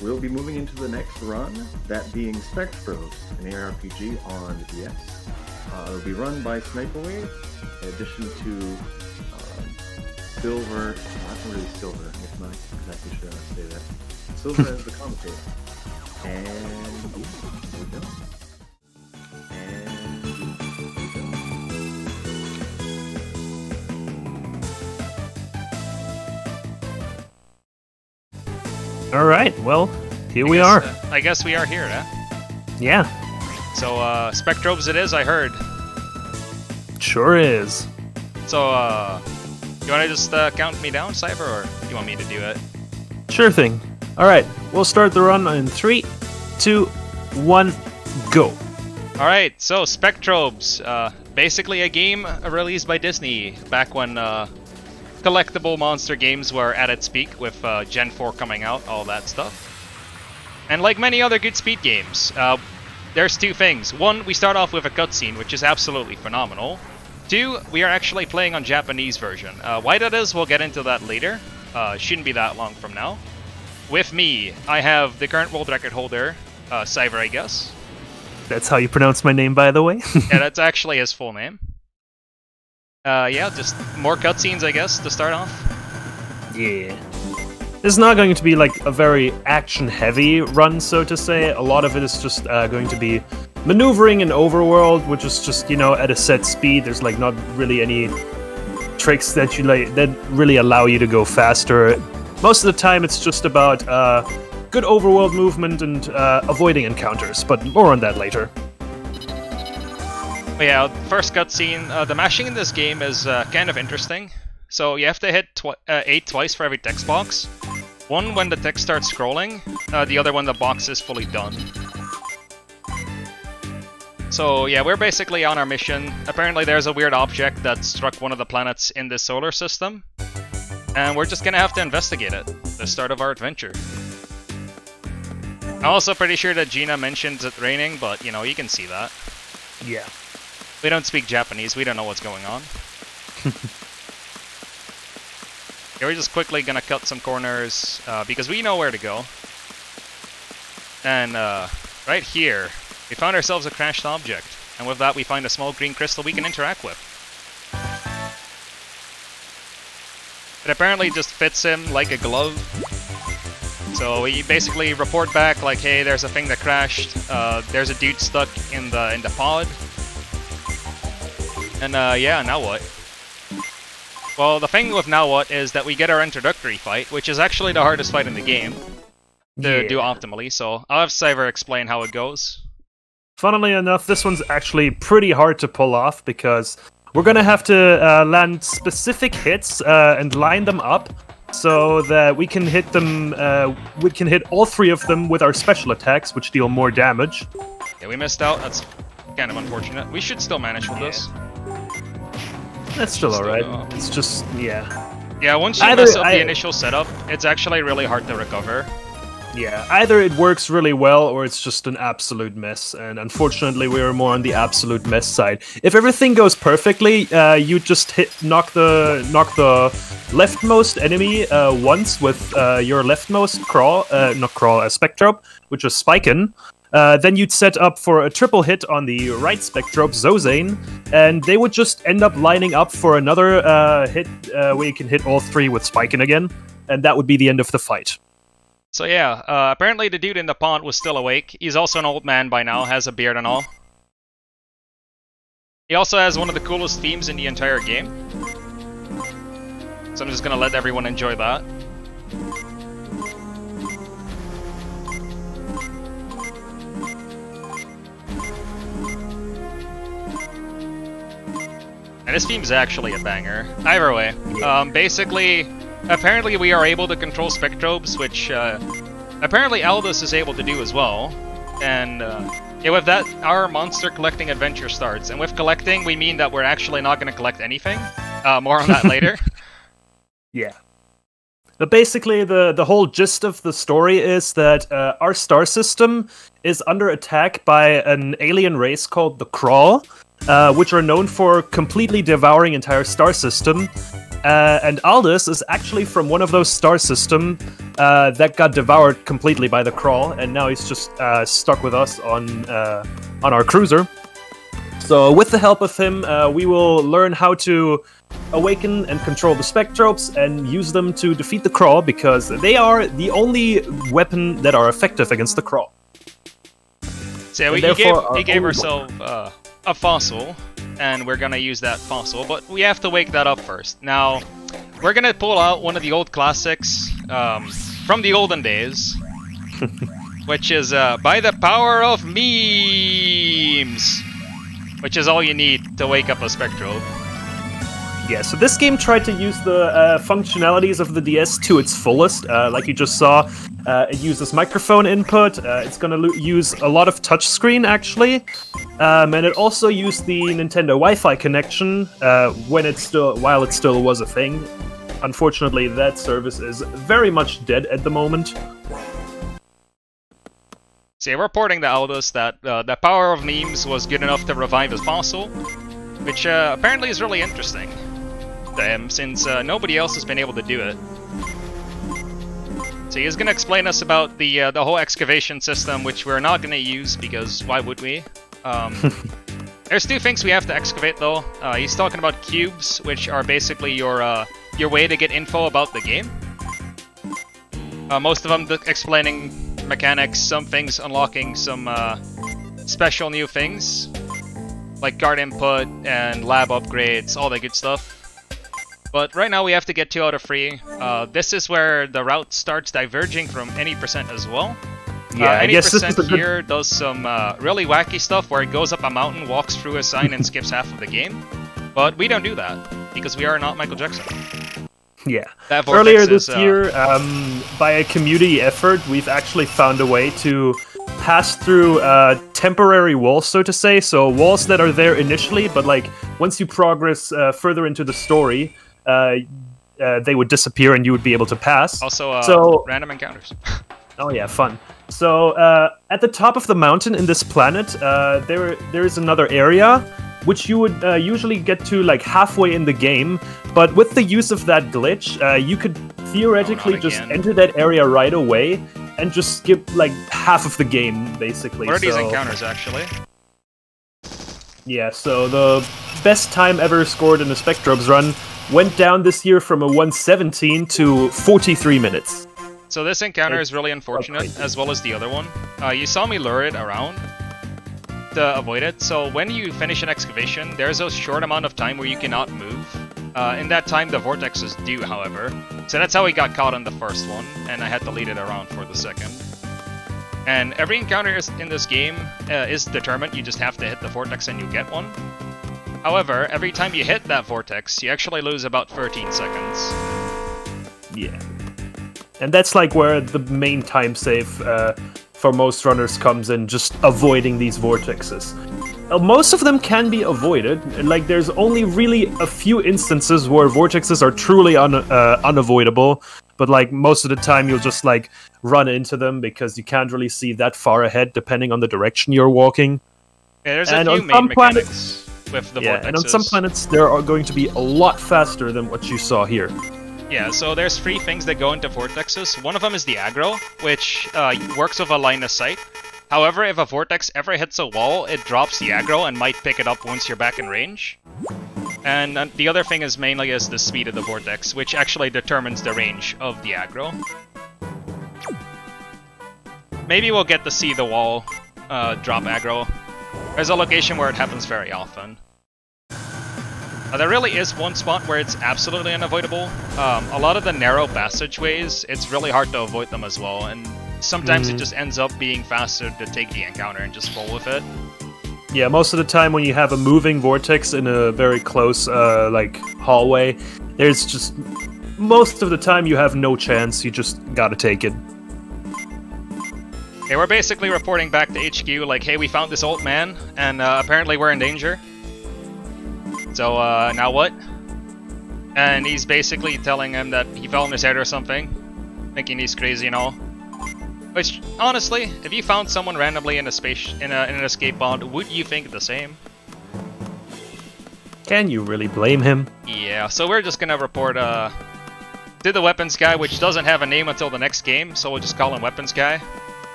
we'll be moving into the next run, that being Spectrobes, an ARPG on the DS. It'll be run by Sniperwave, in addition to Silver, not really Silver, it's not exactly sure how to say that. Silver as the commentator. And yeah, there we go. All right, well, here we are. I guess we are here, huh? Yeah. So, Spectrobes it is, I heard. Sure is. So, you want to just count me down, Cyber, or do you want me to do it? Sure thing. All right, we'll start the run in 3, 2, 1, go. All right, so Spectrobes, basically a game released by Disney back when collectible monster games were at its peak with Gen 4 coming out, all that stuff. And like many other good speed games, there's two things. One, we start off with a cutscene, which is absolutely phenomenal. Two, we are actually playing on Japanese version. Why that is, we'll get into that later. Shouldn't be that long from now. With me, I have the current world record holder, Cyber, I guess. That's how you pronounce my name, by the way. Yeah, that's actually his full name. Yeah, just more cutscenes, I guess, to start off. Yeah. This is not going to be like a very action-heavy run, so to say. A lot of it is just going to be maneuvering in overworld, which is just, you know, at a set speed. There's like not really any tricks that you like that really allow you to go faster. Most of the time, it's just about good overworld movement and avoiding encounters, but more on that later. But yeah, first cutscene, the mashing in this game is kind of interesting. So you have to hit 8 twice for every text box. One when the text starts scrolling, the other when the box is fully done. So yeah, we're basically on our mission. Apparently there's a weird object that struck one of the planets in this solar system. And we're just gonna have to investigate it. The start of our adventure. I'm also pretty sure that Gina mentions it raining, but you know, you can see that. Yeah. We don't speak Japanese, we don't know what's going on. Yeah, we're just quickly gonna cut some corners, because we know where to go. And right here, we found ourselves a crashed object. And with that we find a small green crystal we can interact with. It apparently just fits him like a glove. So we basically report back like, hey, there's a thing that crashed, there's a dude stuck in the pod. And yeah, now what? Well, the thing with now what is that we get our introductory fight, which is actually the hardest fight in the game to do optimally, so I'll have Cyber explain how it goes. Funnily enough, this one's actually pretty hard to pull off because we're gonna have to land specific hits and line them up so that we can hit them. We can hit all 3 of them with our special attacks, which deal more damage. Yeah, we missed out. That's kind of unfortunate. We should still manage with this. That's still alright. It's just, yeah. Yeah, once you mess up the initial setup, it's actually really hard to recover. Yeah, either it works really well or it's just an absolute mess, and unfortunately we are more on the absolute mess side. If everything goes perfectly, you just knock the leftmost enemy once with your leftmost Spectrobe, which is Spiken. Then you'd set up for a triple hit on the right Spectrobe, Zozane, and they would just end up lining up for another hit where you can hit all 3 with Spiken again, and that would be the end of the fight. So yeah, apparently the dude in the pond was still awake. He's also an old man by now, has a beard and all. He also has one of the coolest themes in the entire game. So I'm just gonna let everyone enjoy that. And this theme's actually a banger. Either way, basically, apparently we are able to control Spectrobes, which apparently Aldous is able to do as well. And yeah, with that, our monster collecting adventure starts. And with collecting, we mean that we're actually not going to collect anything. More on that later. Yeah. But basically, the whole gist of the story is that our star system is under attack by an alien race called the Crawl, which are known for completely devouring entire star system. And Aldous is actually from one of those star systems that got devoured completely by the crawl, and now he's just stuck with us on our cruiser. So with the help of him, we will learn how to awaken and control the Spectrobes and use them to defeat the crawl, because they are the only weapon that are effective against the crawl. So he gave ourselves a fossil, and we're gonna use that fossil, but we have to wake that up first. Now, we're gonna pull out one of the old classics from the olden days, which is By the Power of Memes, which is all you need to wake up a Spectrobe. Yeah, so this game tried to use the functionalities of the DS to its fullest. Like you just saw, it uses microphone input. It's going to use a lot of touchscreen, actually. And it also used the Nintendo Wi-Fi connection while it still was a thing. Unfortunately, that service is very much dead at the moment. So we're reporting to Aldous that the Power of Memes was good enough to revive his fossil, which apparently is really interesting to him, since nobody else has been able to do it. So he's going to explain us about the whole excavation system, which we're not going to use, because why would we? There's two things we have to excavate, though. He's talking about cubes, which are basically your way to get info about the game. Most of them explaining mechanics, some things unlocking some special new things, like guard input and lab upgrades, all that good stuff. But right now we have to get 2 out of 3. This is where the route starts diverging from any percent as well. Yeah, any I guess percent this is here does some really wacky stuff where it goes up a mountain, walks through a sign, and skips half of the game. But we don't do that, because we are not Michael Jackson. Yeah. Earlier this year, by a community effort, we've actually found a way to pass through temporary walls, so to say. So walls that are there initially, but like once you progress further into the story, they would disappear and you would be able to pass. Also, random encounters. Oh yeah, fun. So at the top of the mountain in this planet, there is another area which you would usually get to like halfway in the game, but with the use of that glitch, you could theoretically just enter that area right away and just skip like half of the game, basically. What are these encounters, actually? Yeah, so the best time ever scored in a Spectrobes run went down this year from a 117 to 43 minutes. So this encounter is really unfortunate, as well as the other one. You saw me lure it around to avoid it, so when you finish an excavation, there's a short amount of time where you cannot move. In that time, the vortexes do, however. So that's how we got caught on the first one, and I had to lead it around for the second. And every encounter in this game is determined. You just have to hit the vortex and you get one. However, every time you hit that vortex, you actually lose about 13 seconds. Yeah. And that's like where the main time save for most runners comes in, just avoiding these vortexes. Most of them can be avoided. Like, there's only really a few instances where vortexes are truly unavoidable, but like most of the time you'll just like run into them because you can't really see that far ahead depending on the direction you're walking. Yeah, there's a few main mechanics with the vortexes. And on some planets they are going to be a lot faster than what you saw here. Yeah, so there's 3 things that go into vortexes. One of them is the aggro, which works with a line of sight. However, if a vortex ever hits a wall, it drops the aggro and might pick it up once you're back in range. And the other thing is mainly the speed of the vortex, which actually determines the range of the aggro. Maybe we'll get to see the wall drop aggro. There's a location where it happens very often. There really is one spot where it's absolutely unavoidable. A lot of the narrow passageways, it's really hard to avoid them as well, and sometimes it just ends up being faster to take the encounter and just roll with it. Yeah, most of the time when you have a moving vortex in a very close, like, hallway, there's just... most of the time you have no chance, you just gotta take it. Okay, we're basically reporting back to HQ, like, hey, we found this old man, and apparently we're in danger. So, now what? And he's basically telling him that he fell on his head or something, thinking he's crazy and all. Which, honestly, if you found someone randomly in a space in an escape pod, would you think the same? Can you really blame him? Yeah, so we're just gonna report to the weapons guy, which doesn't have a name until the next game, so we'll just call him weapons guy.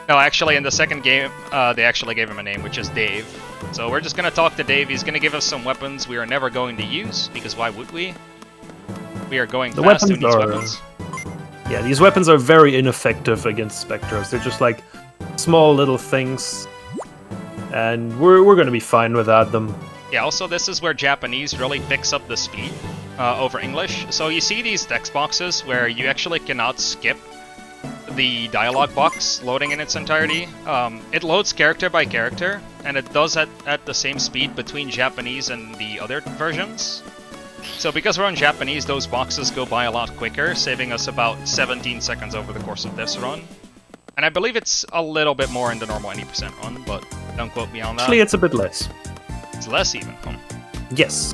No, actually, in the second game, they actually gave him a name, which is Dave. So we're just gonna talk to Dave. He's gonna give us some weapons we are never going to use, because why would we? We are going fast with these weapons. Yeah, these weapons are very ineffective against Spectrobes. They're just like small little things, and we're gonna be fine without them. Yeah, also this is where Japanese really picks up the speed over English. So you see these text boxes where you actually cannot skip the dialogue box loading in its entirety. It loads character by character, and it does at the same speed between Japanese and the other versions. So because we're on Japanese, those boxes go by a lot quicker, saving us about 17 seconds over the course of this run. And I believe it's a little bit more in the normal 80% run, but don't quote me on that. Actually, it's a bit less. It's less even. Yes.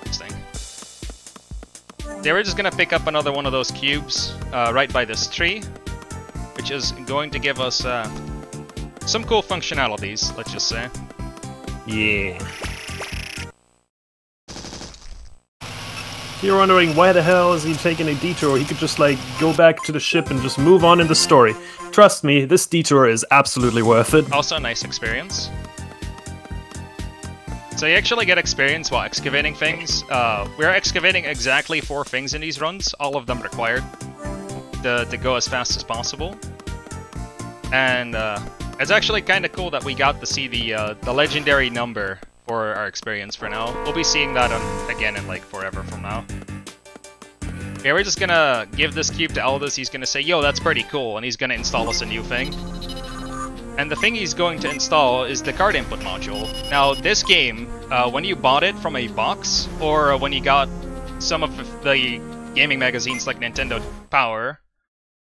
Interesting. Yeah, we're just gonna pick up another one of those cubes right by this tree, which is going to give us some cool functionalities, let's just say. Yeah. If you're wondering why the hell is he taking a detour, he could just like go back to the ship and just move on in the story. Trust me, this detour is absolutely worth it. Also a nice experience. So you actually get experience while excavating things. We're excavating exactly 4 things in these runs, all of them required to go as fast as possible. And it's actually kind of cool that we got to see the legendary number for our experience for now. We'll be seeing that again in like forever from now. Okay, we're just gonna give this cube to Aldous. He's gonna say, yo, that's pretty cool, and he's gonna install us a new thing. And the thing he's going to install is the card input module. Now, this game, when you bought it from a box, or when you got some of the gaming magazines like Nintendo Power,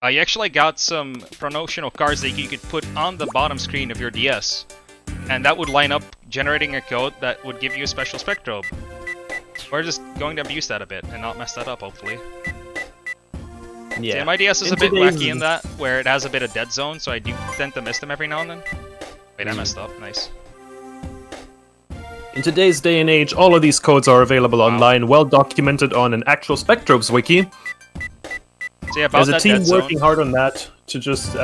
you actually got some promotional cards that you could put on the bottom screen of your DS. And that would line up, generating a code that would give you a special Spectrobe. We're just going to abuse that a bit and not mess that up, hopefully. Yeah. My DS is a bit wacky in that, where it has a bit of dead zone, so I do tend to miss them every now and then. Wait, I messed up. Nice. In today's day and age, all of these codes are available online, well documented on an actual Spectrobes wiki. So yeah, about There's a team working hard on that to just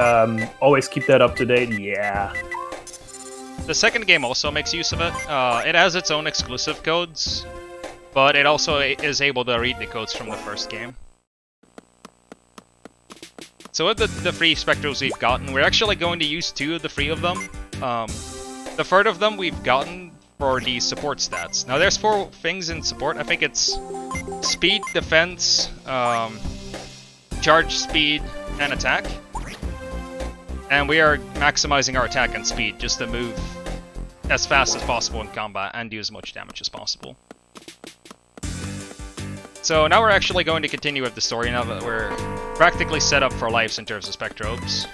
always keep that up to date. Yeah. The second game also makes use of it. It has its own exclusive codes, but it also is able to read the codes from the first game. So with the 3 Spectrobes we've gotten, we're actually going to use 2 of the 3 of them. The third of them we've gotten for the support stats. Now there's 4 things in support. I think it's speed, defense, charge speed, and attack. And we are maximizing our attack and speed just to move as fast as possible in combat and do as much damage as possible. So now we're actually going to continue with the story now that we're practically set up for lives in terms of Spectrobes.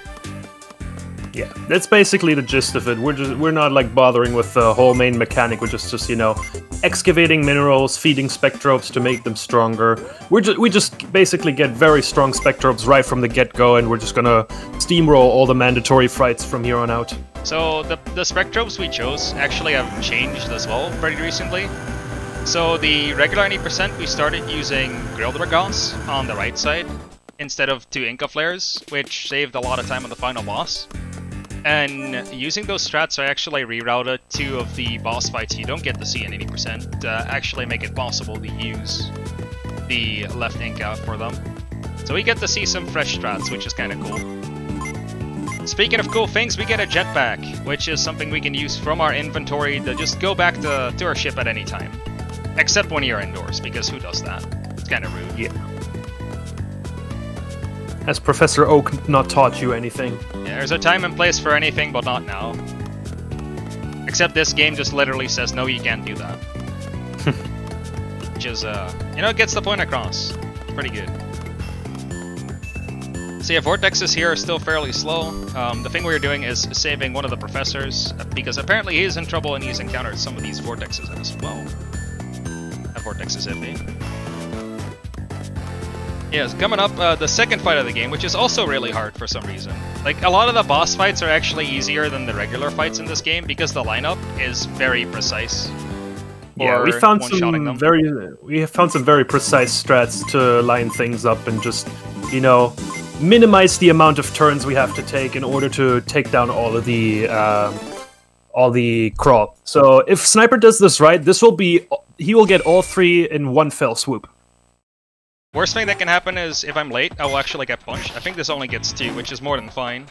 Yeah, that's basically the gist of it. We're not like bothering with the whole main mechanic. We're just you know, excavating minerals, feeding Spectrobes to make them stronger. We just basically get very strong Spectrobes right from the get-go, and we're just gonna steamroll all the mandatory fights from here on out. So the Spectrobes we chose actually have changed as well pretty recently. So the regular 90% we started using Grilled Regas on the right side instead of 2 Inca Flares, which saved a lot of time on the final boss. And using those strats, I actually rerouted 2 of the boss fights you don't get to see in 80% to actually make it possible to use the left Inca for them. So we get to see some fresh strats, which is kind of cool. Speaking of cool things, we get a jetpack, which is something we can use from our inventory to just go back to our ship at any time. Except when you're indoors, because who does that? It's kind of rude. Yeah. Has Professor Oak not taught you anything? Yeah, there's a time and place for anything, but not now. Except this game just literally says, no, you can't do that. Which is, you know, it gets the point across. Pretty good. So yeah, vortexes here are still fairly slow. The thing we're doing is saving one of the professors, because apparently he is in trouble and he's encountered some of these vortexes as well. That vortex is iffy. Yes, coming up, the second fight of the game, which is also really hard for some reason. Like, a lot of the boss fights are actually easier than the regular fights in this game because the lineup is very precise. Yeah, we found some very precise strats to line things up and just, you know, minimize the amount of turns we have to take in order to take down all the crawl. So if Sniper does this right, he will get all 3 in one fell swoop. Worst thing that can happen is if I'm late, I will actually get punched. I think this only gets 2, which is more than fine.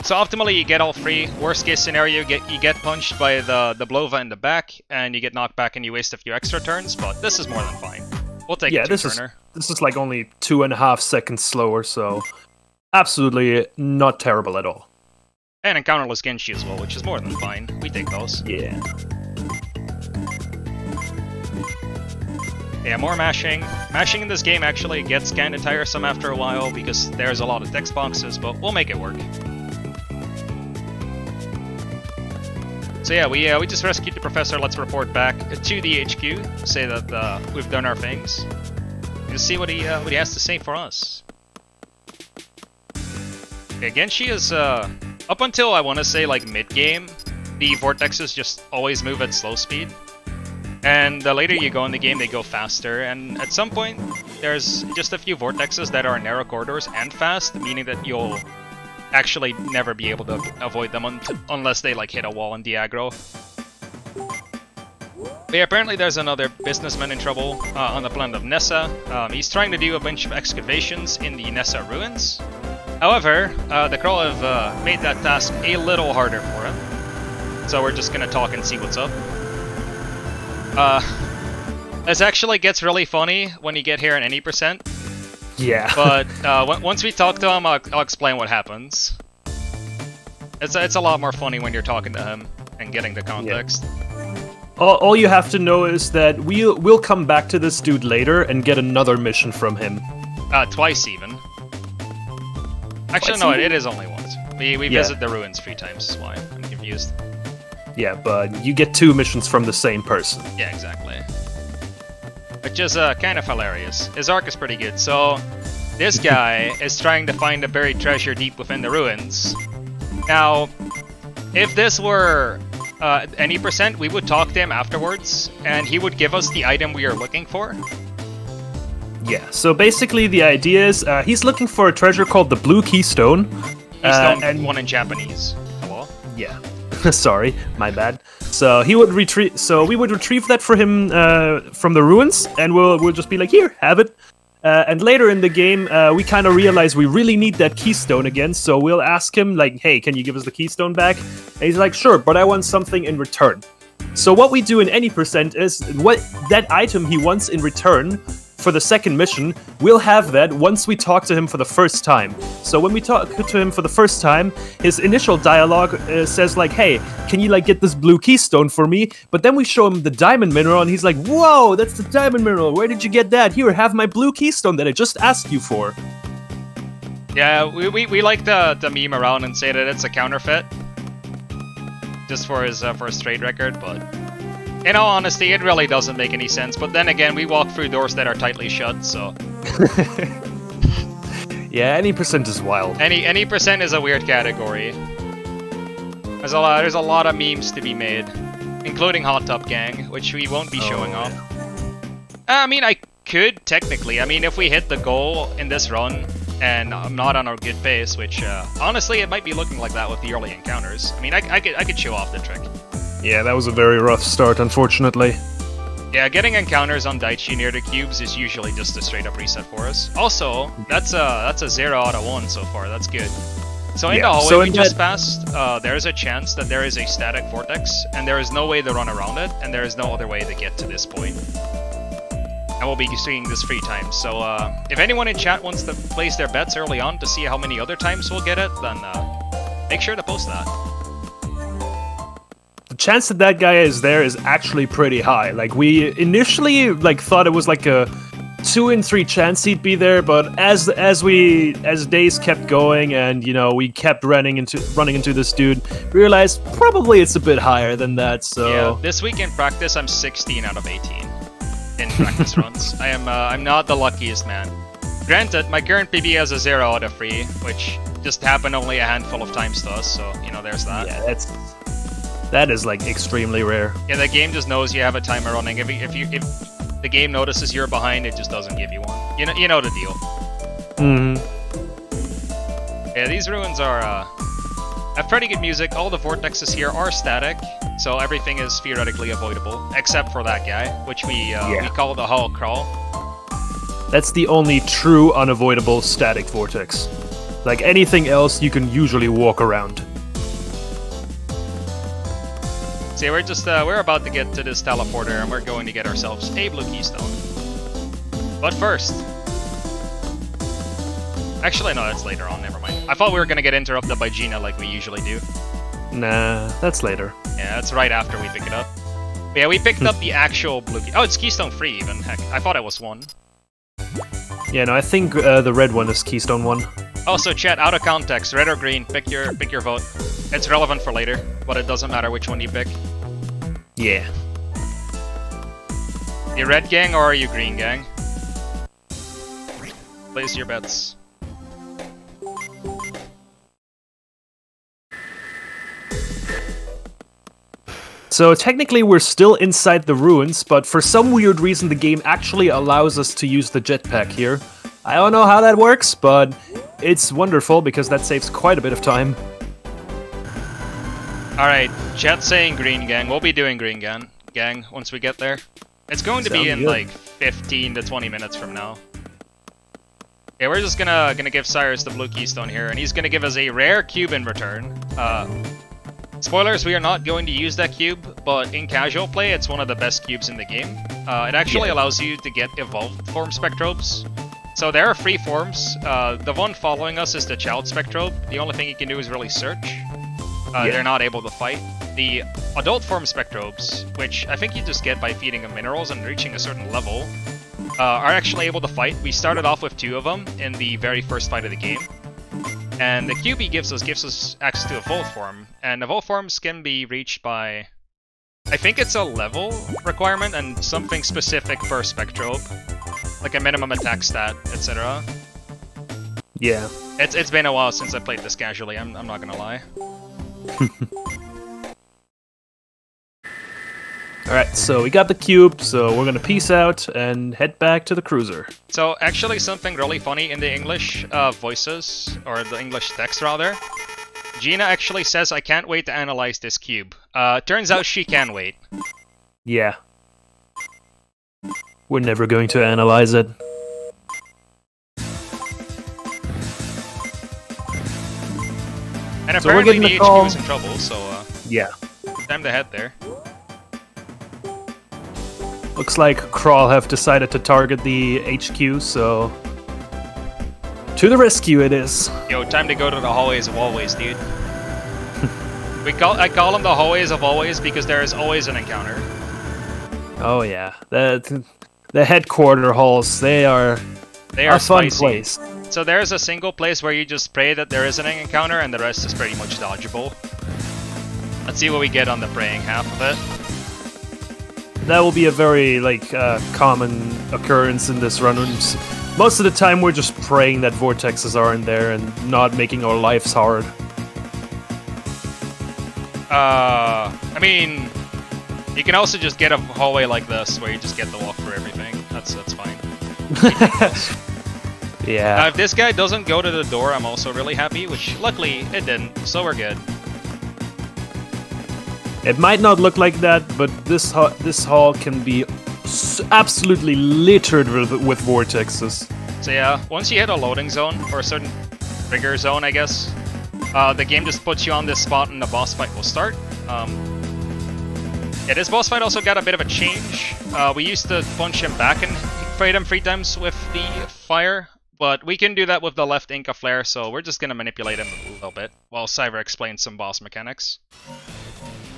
So optimally, you get all 3. Worst case scenario, you get punched by the Blova in the back, and you get knocked back and you waste a few extra turns, but this is more than fine. We'll take a 2-turner. This is like only 2.5 seconds slower, so absolutely not terrible at all. And encounterless Genshi as well, which is more than fine. We take those. Yeah. Yeah, more mashing. Mashing in this game actually gets kinda tiresome after a while because there's a lot of text boxes, but we'll make it work. So yeah, we just rescued the professor. Let's report back to the HQ, say that we've done our things, and see what he has to say for us. Okay, Genshi is up until I want to say like mid game, the vortexes just always move at slow speed. And the later you go in the game, they go faster, and at some point, there's just a few vortexes that are narrow corridors and fast, meaning that you'll actually never be able to avoid them unless they like hit a wall in the aggro. But yeah, apparently there's another businessman in trouble on the planet of Nessa. He's trying to do a bunch of excavations in the Nessa ruins. However, the Kroll have made that task a little harder for him. So we're just gonna talk and see what's up. This actually gets really funny when you get here in any percent. Yeah. But once we talk to him, I'll explain what happens. It's a lot more funny when you're talking to him and getting the context. Yeah. All you have to know is that we'll come back to this dude later and get another mission from him. Twice even. Actually, no, it is only once. We visit the ruins 3 times, is why I'm confused. Yeah, but you get 2 missions from the same person. Yeah, exactly. Which is kind of hilarious. His arc is pretty good. So, this guy is trying to find a buried treasure deep within the ruins. Now, if this were any percent, we would talk to him afterwards, and he would give us the item we are looking for. Yeah, so basically the idea is he's looking for a treasure called the Blue Keystone. And one in Japanese. Hello? Yeah. Sorry, my bad. So he would retrieve. So we would retrieve that for him from the ruins, and we'll just be like, here, have it. And later in the game, we kind of realize we really need that keystone again. So we'll ask him like, hey, can you give us the keystone back? And he's like, sure, but I want something in return. So what we do in any percent is what that item he wants in return for the second mission, we'll have that once we talk to him for the first time. So when we talk to him for the first time, his initial dialogue says like, hey, can you like get this blue keystone for me? But then we show him the diamond mineral and he's like, whoa, that's the diamond mineral. Where did you get that? Here, have my blue keystone that I just asked you for. Yeah, we like to meme around and say that it's a counterfeit. Just for his trade record, but in all honesty, it really doesn't make any sense. But then again, we walk through doors that are tightly shut, so... Yeah, any percent is wild. Any percent is a weird category. There's a lot of memes to be made, including Hot Tub Gang, which we won't be showing off. I mean, I could, technically. I mean, if we hit the goal in this run, and I'm not on a good pace, which, honestly, it might be looking like that with the early encounters. I mean, I could show off the trick. Yeah, that was a very rough start, unfortunately. Yeah, getting encounters on Daichi near the cubes is usually just a straight-up reset for us. Also, that's a 0 out of 1 so far, that's good. So in the hallway we just passed, there is a chance that there is a static vortex, and there is no way to run around it, and there is no other way to get to this point. And we'll be seeing this 3 times, so if anyone in chat wants to place their bets early on to see how many other times we'll get it, then make sure to post that. The chance that that guy is there is actually pretty high. Like, we initially like thought it was like a 2 in 3 chance he'd be there, but as days kept going and, you know, we kept running into this dude, we realized probably it's a bit higher than that. So yeah, this week in practice I'm 16 out of 18. in practice runs. I'm not the luckiest man. Granted, my current PB has a 0 out of 3, which just happened only a handful of times to us, so, you know, there's that. Yeah, that is, like, extremely rare. Yeah, the game just knows you have a timer running. If the game notices you're behind, it just doesn't give you one. You know the deal. Yeah, these ruins are, have pretty good music. All the vortexes here are static, so everything is theoretically avoidable, except for that guy, which we call the hall crawl. That's the only true unavoidable static vortex. Like anything else, you can usually walk around. See, we're about to get to this teleporter, and we're going to get ourselves a blue keystone. But first... Actually, no, that's later on, never mind. I thought we were gonna get interrupted by Gina like we usually do. Nah, that's later. Yeah, that's right after we pick it up. But yeah, we picked up the actual blue key. Oh, it's keystone free even. Heck, I thought it was 1. Yeah, no, I think the red one is keystone 1. Also, chat, out of context, red or green, pick your vote. It's relevant for later, but it doesn't matter which one you pick. Yeah. You red gang or are you green gang? Place your bets. So technically we're still inside the ruins, but for some weird reason the game actually allows us to use the jetpack here. I don't know how that works, but it's wonderful because that saves quite a bit of time. Alright, chat's saying green gang. We'll be doing green gang once we get there. It's going to be in like 15 to 20 minutes from now. Okay, we're just gonna give Cyrus the blue keystone here, and he's gonna give us a rare cube in return. Spoilers, we are not going to use that cube, but in casual play, it's one of the best cubes in the game. It actually allows you to get evolved form Spectrobes. So there are 3 forms. The one following us is the child Spectrobe. The only thing you can do is really search. They're not able to fight. The adult form Spectrobes, which I think you just get by feeding them minerals and reaching a certain level, are actually able to fight. We started off with 2 of them in the very first fight of the game. And the QB gives us access to evolved form, and evolved forms can be reached by... I think it's a level requirement and something specific per Spectrobe. Like a minimum attack stat, etc. Yeah. It's been a while since I played this casually, I'm not gonna lie. Alright, so we got the cube, so we're gonna peace out and head back to the cruiser. So actually something really funny in the English voices, or the English text rather. Gina actually says, I can't wait to analyze this cube. Turns out she can wait. Yeah. We're never going to analyze it. And apparently the HQ is in trouble, so yeah. Time to head there. Looks like Crawl have decided to target the HQ, so... To the rescue it is. Yo, time to go to the hallways of always, dude. I call them the hallways of always because there is always an encounter. Oh yeah, the headquarter halls, they are a fun place. So there's a single place where you just pray that there isn't an encounter and the rest is pretty much dodgeable. Let's see what we get on the praying half of it. That will be a very, common occurrence in this run. Most of the time we're just praying that vortexes aren't there and not making our lives hard. I mean, you can also just get a hallway like this where you just get to walk through everything. That's fine. Yeah. If this guy doesn't go to the door, I'm also really happy, which luckily it didn't, so we're good. It might not look like that, but this hall can be absolutely littered with vortexes. So yeah, once you hit a loading zone, or a certain trigger zone, I guess, the game just puts you on this spot and the boss fight will start. Yeah, this boss fight also got a bit of a change. We used to punch him back and fight him 3 times with the fire, but we can do that with the left Inca Flare, so we're just gonna manipulate him a little bit, while Cyber explains some boss mechanics.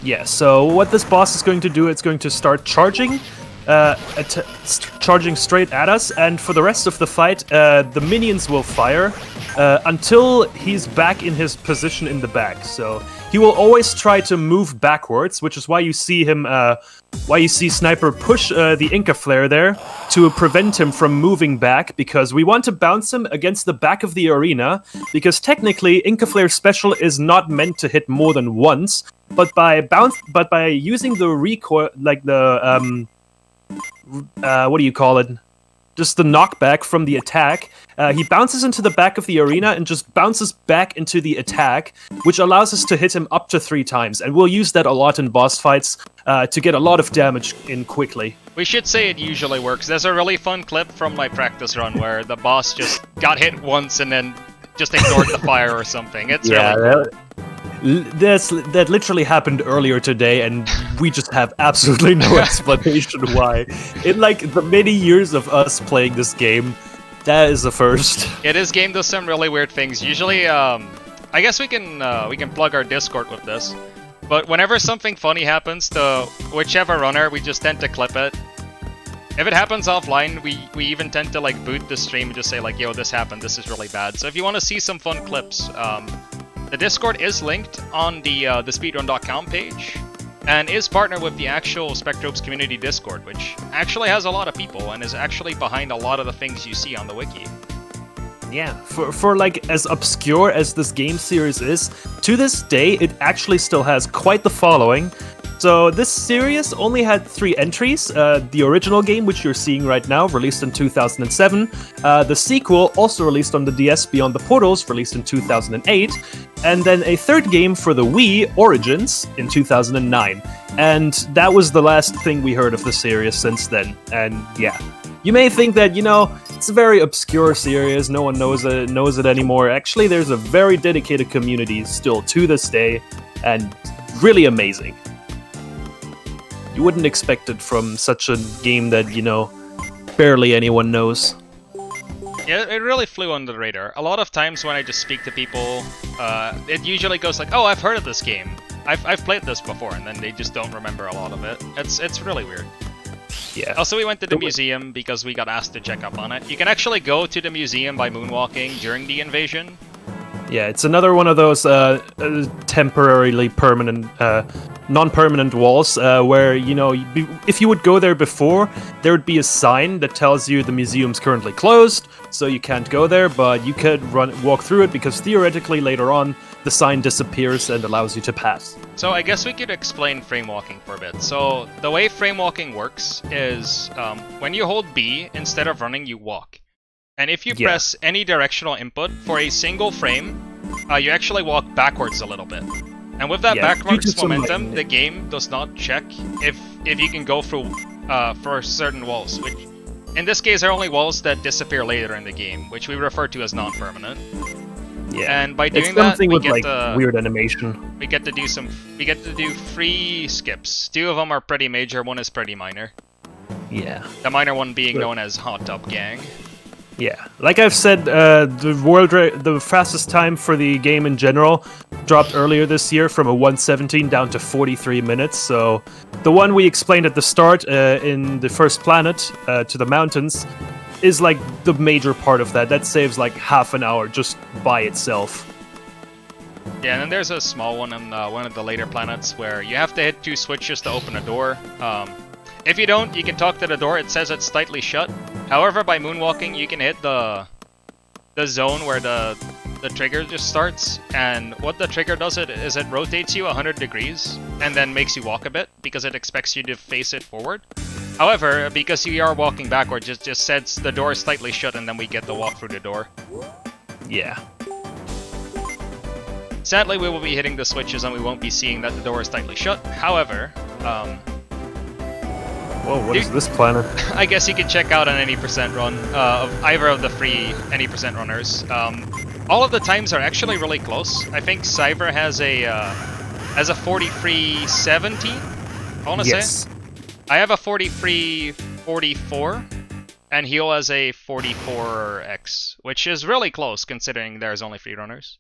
Yeah, so what this boss is going to do, it's going to start charging, charging straight at us, and for the rest of the fight, the minions will fire until he's back in his position in the back. So he will always try to move backwards, which is why you see him, why you see Sniper push the Inca Flare there to prevent him from moving back, because we want to bounce him against the back of the arena, because technically Inca Flare special is not meant to hit more than once, but by using the recoil, like the what do you call it? Just the knockback from the attack. He bounces into the back of the arena and just bounces back into the attack, which allows us to hit him up to 3 times. And we'll use that a lot in boss fights to get a lot of damage in quickly. We should say it usually works. There's a really fun clip from my practice run where the boss just got hit once and then just ignored the fire or something. It's really cool. That literally happened earlier today, and we just have absolutely no explanation why. In like the many years of us playing this game, that is the first. Yeah, this game does some really weird things. Usually, I guess we can plug our Discord with this. But whenever something funny happens to whichever runner, we just tend to clip it. If it happens offline, we even tend to like boot the stream and just say like, yo, this happened, this is really bad. So if you want to see some fun clips, the Discord is linked on the speedrun.com page, and is partnered with the actual Spectrobes community Discord, which actually has a lot of people and is actually behind a lot of the things you see on the wiki. Yeah, for like as obscure as this game series is, to this day it actually still has quite the following. So this series only had 3 entries. The original game, which you're seeing right now, released in 2007. The sequel, also released on the DS, Beyond the Portals, released in 2008. And then a 3rd game for the Wii, Origins, in 2009. And that was the last thing we heard of the series since then. And yeah, you may think that, you know, it's a very obscure series, no one knows it anymore. Actually, there's a very dedicated community still to this day, and really amazing. You wouldn't expect it from such a game that, you know, barely anyone knows. Yeah, it really flew under the radar. A lot of times when I just speak to people, it usually goes like, oh, I've heard of this game. I've played this before, and then they just don't remember a lot of it. It's really weird. Yeah. Also, we went to the museum because we got asked to check up on it. You can actually go to the museum by moonwalking during the invasion. Yeah, it's another one of those temporarily permanent, non-permanent walls where, you know, if you would go there before, there would be a sign that tells you the museum's currently closed, so you can't go there, but you could walk through it because theoretically later on the sign disappears and allows you to pass. So I guess we could explain frame walking for a bit. So the way frame walking works is when you hold B, instead of running, you walk. And if you press any directional input for a single frame, you actually walk backwards a little bit. And with that backwards momentum, the game does not check if you can go through for certain walls, which in this case are only walls that disappear later in the game, which we refer to as non-permanent. Yeah, and by doing that, we with, get like, weird animation. We get to do 3 skips. 2 of them are pretty major, 1 is pretty minor. Yeah. The minor one being known as Hot Tub Gang. Yeah, like I've said, the fastest time for the game in general dropped earlier this year from a 117 down to 43 minutes. So the one we explained at the start in the first planet to the mountains is like the major part of that. That saves like half an hour just by itself. Yeah, and then there's a small one on one of the later planets where you have to hit 2 switches to open a door. If you don't, you can talk to the door. It says it's tightly shut. However, by moonwalking, you can hit the zone where the trigger just starts. And what the trigger does is it rotates you 100 degrees and then makes you walk a bit because it expects you to face it forward. However, because you are walking backwards, it just says the door is tightly shut and then we get to walk through the door. Yeah. Sadly, we will be hitting the switches and we won't be seeing that the door is tightly shut. However, whoa, what is this planet? I guess you can check out an any % run of either of the free any % runners. All of the times are actually really close. I think Cyber has a 43.17. I want to say. I have a 43.44, and Heel has a 44x, which is really close considering there's only 3 runners.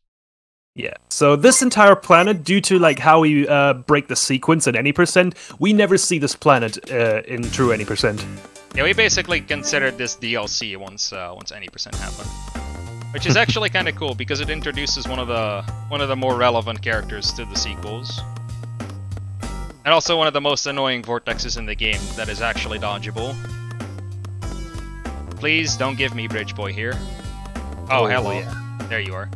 Yeah, so this entire planet, due to like how we break the sequence at any percent, we never see this planet in true any percent. Yeah, we basically considered this DLC once any percent happened, which is actually kind of cool because it introduces one of the more relevant characters to the sequels, and also one of the most annoying vortexes in the game that is actually dodgeable. Please don't give me Bridge Boy here. Oh, hello. Yeah. There you are.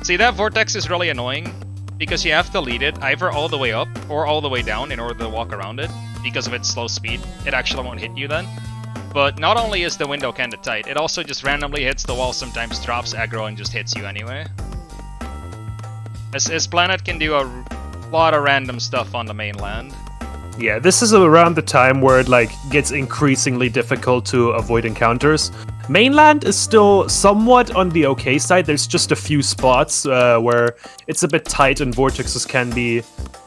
See, that vortex is really annoying because you have to lead it either all the way up or all the way down in order to walk around it. Because of its slow speed, it actually won't hit you then. But not only is the window kinda tight, it also just randomly hits the wall, sometimes drops aggro and just hits you anyway. This planet can do a lot of random stuff on the mainland. Yeah, this is around the time where it like gets increasingly difficult to avoid encounters. Mainland is still somewhat on the okay side. There's just a few spots where it's a bit tight and vortexes can be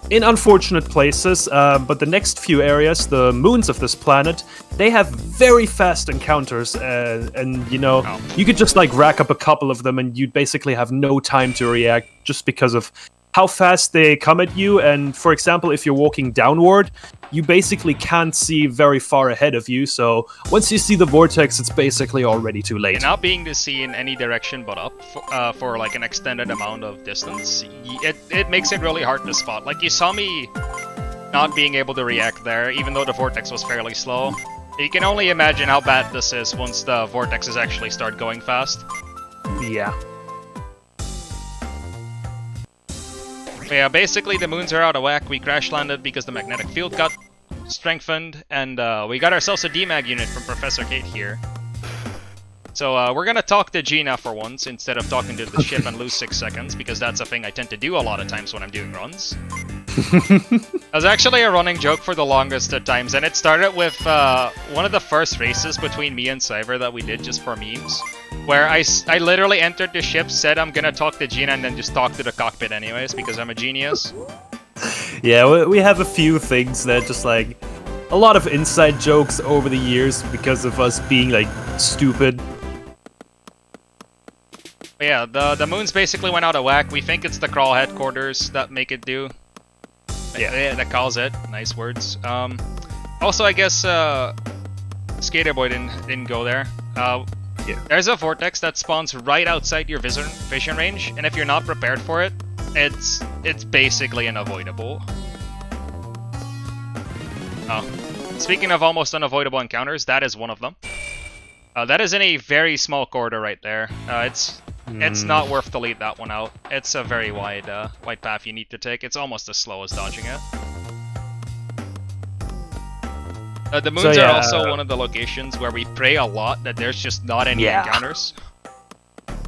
in unfortunate places, but the next few areas, the moons of this planet, they have very fast encounters, and you know, you could just like rack up a couple of them and you'd basically have no time to react just because of how fast they come at you. And for example, if you're walking downward, you basically can't see very far ahead of you, so once you see the vortex, it's basically already too late. And not being to see in any direction but up for like an extended amount of distance, it makes it really hard to spot. Like, you saw me not being able to react there, even though the vortex was fairly slow. You can only imagine how bad this is once the vortexes actually start going fast. Yeah. But yeah, basically the moons are out of whack. We crash landed because the magnetic field got strengthened, and we got ourselves a DMAG unit from Professor Kate here. So we're gonna talk to Gina for once instead of talking to the ship and lose 6 seconds, because that's a thing I tend to do a lot of times when I'm doing runs. That was actually a running joke for the longest of times, and it started with one of the first races between me and Cyber that we did just for memes, where I literally entered the ship, said I'm gonna talk to Gina, and then just talk to the cockpit anyways, because I'm a genius. Yeah, we have a few things that just like a lot of inside jokes over the years because of us being like stupid. But yeah, the moons basically went out of whack. We think it's the crawl headquarters that make it do. Yeah, that calls it. Nice words. Also, I guess Skater Boy didn't go there. Yeah. There's a vortex that spawns right outside your vision range, and if you're not prepared for it, it's basically unavoidable. Oh, speaking of almost unavoidable encounters, that is one of them. That is in a very small corridor right there. It's not worth to lead that one out. It's a very wide path you need to take. It's almost as slow as dodging it. The moons are also one of the locations where we pray a lot that there's just not any encounters.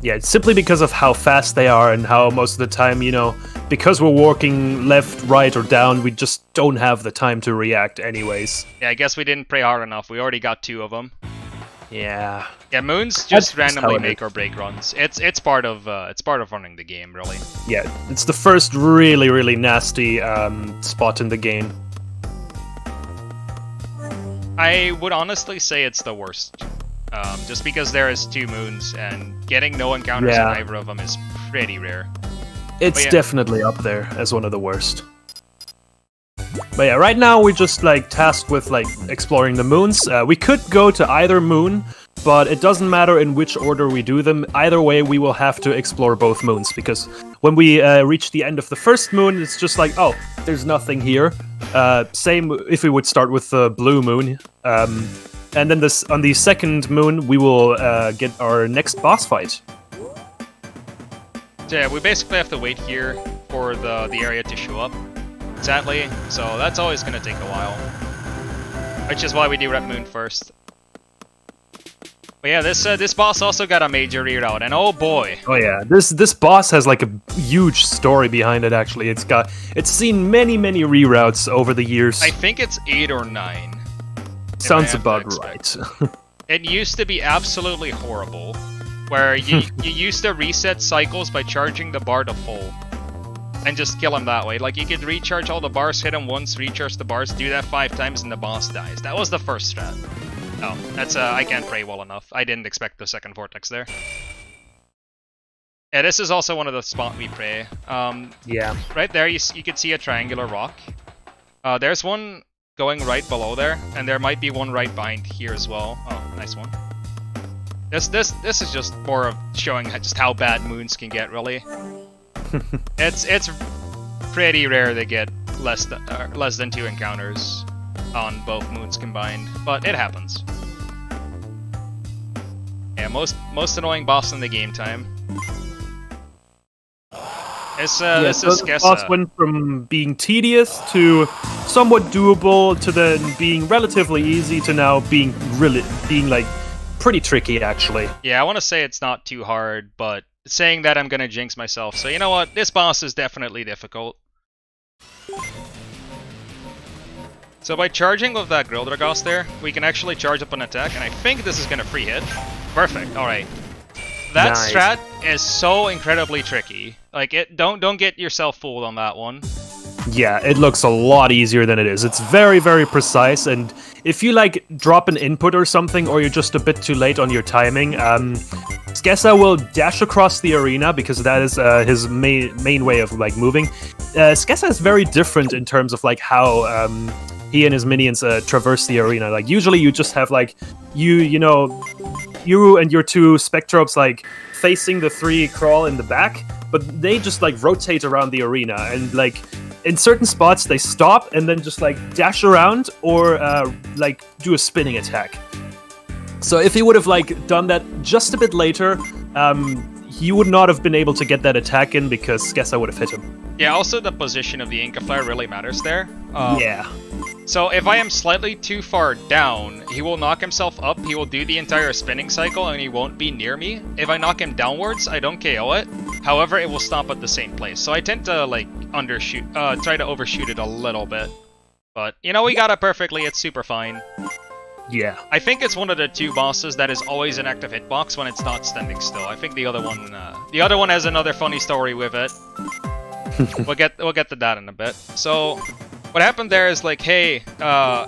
Yeah, it's simply because of how fast they are and how most of the time, you know, because we're walking left, right, or down, we just don't have the time to react anyways. Yeah, I guess we didn't pray hard enough. We already got 2 of them. Yeah. Yeah, moons just randomly make or break runs. It's part of running the game, really. Yeah, it's the first really nasty spot in the game. I would honestly say it's the worst. Just because there is 2 moons, and getting no encounters in either of them is pretty rare. It's definitely up there as one of the worst. But yeah, right now we're just like tasked with like exploring the moons. We could go to either moon, but it doesn't matter in which order we do them. Either way, we will have to explore both moons, because when we reach the end of the first moon, it's just like, oh, there's nothing here. Same if we would start with the blue moon. And then on the second moon, we will get our next boss fight. So yeah, we basically have to wait here for the area to show up, sadly, so that's always going to take a while. Which is why we do Rep Moon first. But yeah, this boss also got a major reroute, and oh boy! Oh yeah, this boss has like a huge story behind it. Actually, it's seen many reroutes over the years. I think it's 8 or 9. Sounds about right. It used to be absolutely horrible, where you used to reset cycles by charging the bar to full, and just kill him that way. Like, you could recharge all the bars, hit him once, recharge the bars, do that 5 times, and the boss dies. That was the first strat. Oh, that's I can't pray well enough. I didn't expect the second vortex there. Yeah, this is also one of the spot we pray. Yeah. Right there, you can see a triangular rock. There's one going right below there, and there might be one right behind here as well. Oh, nice one. This is just more of showing just how bad moons can get, really. It's pretty rare they get less than 2 encounters on both moons combined, but it happens. Yeah, most annoying boss in the game time. This is the boss went from being tedious to somewhat doable to then being relatively easy to now being like pretty tricky actually. Yeah, I want to say it's not too hard, but saying that I'm gonna jinx myself. So you know what? This boss is definitely difficult. So by charging with that Grill Dragos there, we can actually charge up an attack, and I think this is gonna free hit. Perfect. All right. That Nice. strat is so incredibly tricky. Like, don't get yourself fooled on that one. Yeah, it looks a lot easier than it is. It's very, very precise, and if you like drop an input or something, or you're just a bit too late on your timing, Skessa will dash across the arena because that is his main way of like moving. Skessa is very different in terms of like how he and his minions traverse the arena. Like usually you just have like you and your 2 Spectrobes like facing the 3 crawl in the back, but they just like rotate around the arena and like in certain spots they stop and then just like dash around or like do a spinning attack. So if he would have like done that just a bit later, he would not have been able to get that attack in because Skessa would have hit him. Yeah, also the position of the Inca Flare really matters there. Yeah. So if I am slightly too far down, he will knock himself up, he will do the entire spinning cycle, and he won't be near me. If I knock him downwards, I don't KO it. However, it will stop at the same place. So I tend to like try to overshoot it a little bit. But, you know, we got it perfectly, it's super fine. Yeah. I think it's one of the 2 bosses that is always an active hitbox when it's not standing still. I think the other one has another funny story with it. We'll get to that in a bit. So what happened there is like, hey,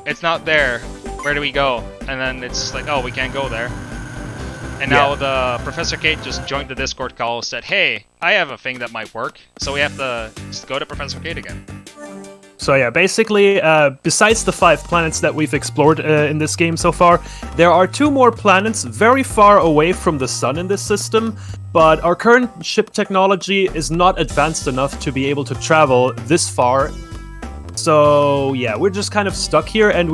it's not there. Where do we go? And then it's like, oh, we can't go there. And now the Professor Kate just joined the Discord call, said, hey, I have a thing that might work. So we have to just go to Professor Kate again. So yeah, basically, besides the 5 planets that we've explored in this game so far, there are 2 more planets very far away from the sun in this system, but our current ship technology is not advanced enough to be able to travel this far. So yeah, we're just kind of stuck here, and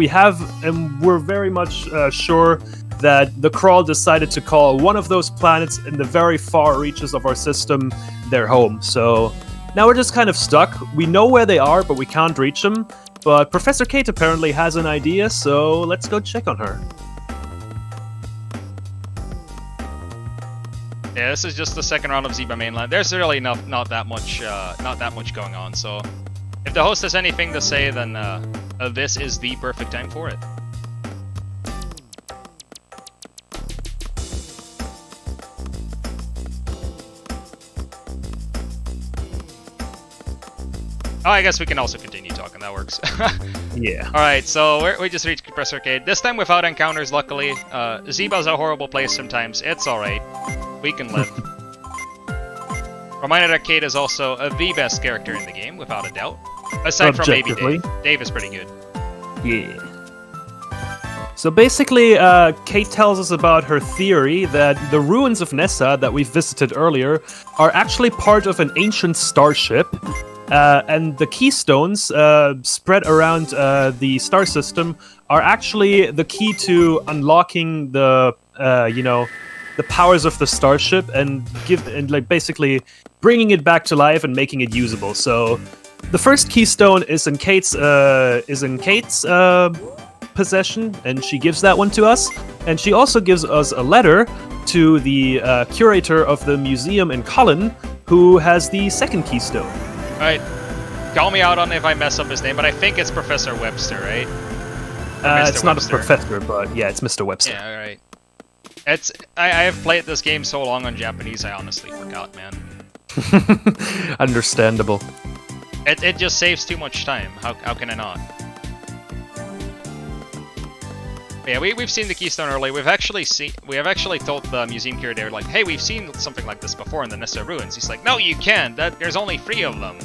we're very much sure that the Crawl decided to call one of those planets in the very far reaches of our system their home. So now we're just kind of stuck. We know where they are, but we can't reach them. But Professor Kate apparently has an idea, so let's go check on her. Yeah, this is just the second round of Zeba mainland. There's really not that much going on. So if the host has anything to say, then this is the perfect time for it. Oh, I guess we can also continue talking, that works. Yeah. Alright, so we just reached Compressor Arcade. This time without encounters, luckily. Zeba's a horrible place sometimes. It's alright. We can live. Reminded Arcade is also the best character in the game, without a doubt. Aside from maybe Dave. Dave is pretty good. Yeah. So basically, Kate tells us about her theory that the ruins of Nessa that we visited earlier are actually part of an ancient starship. And the keystones spread around the star system are actually the key to unlocking the the powers of the starship and like basically bringing it back to life and making it usable. So the first keystone is in Kate's possession, and she gives that one to us. And she also gives us a letter to the curator of the museum in Cullen, who has the second keystone. Alright, call me out on if I mess up his name, but I think it's Professor Webster, right? It's not a professor, but yeah, it's Mr. Webster. Yeah, alright. I have played this game so long on Japanese, I honestly forgot, man. Understandable. It just saves too much time. How can I not? Yeah, we've seen the Keystone early. We have actually told the museum curator, like, hey, we've seen something like this before in the Nissa ruins. He's like, no, you can't. There's only 3 of them.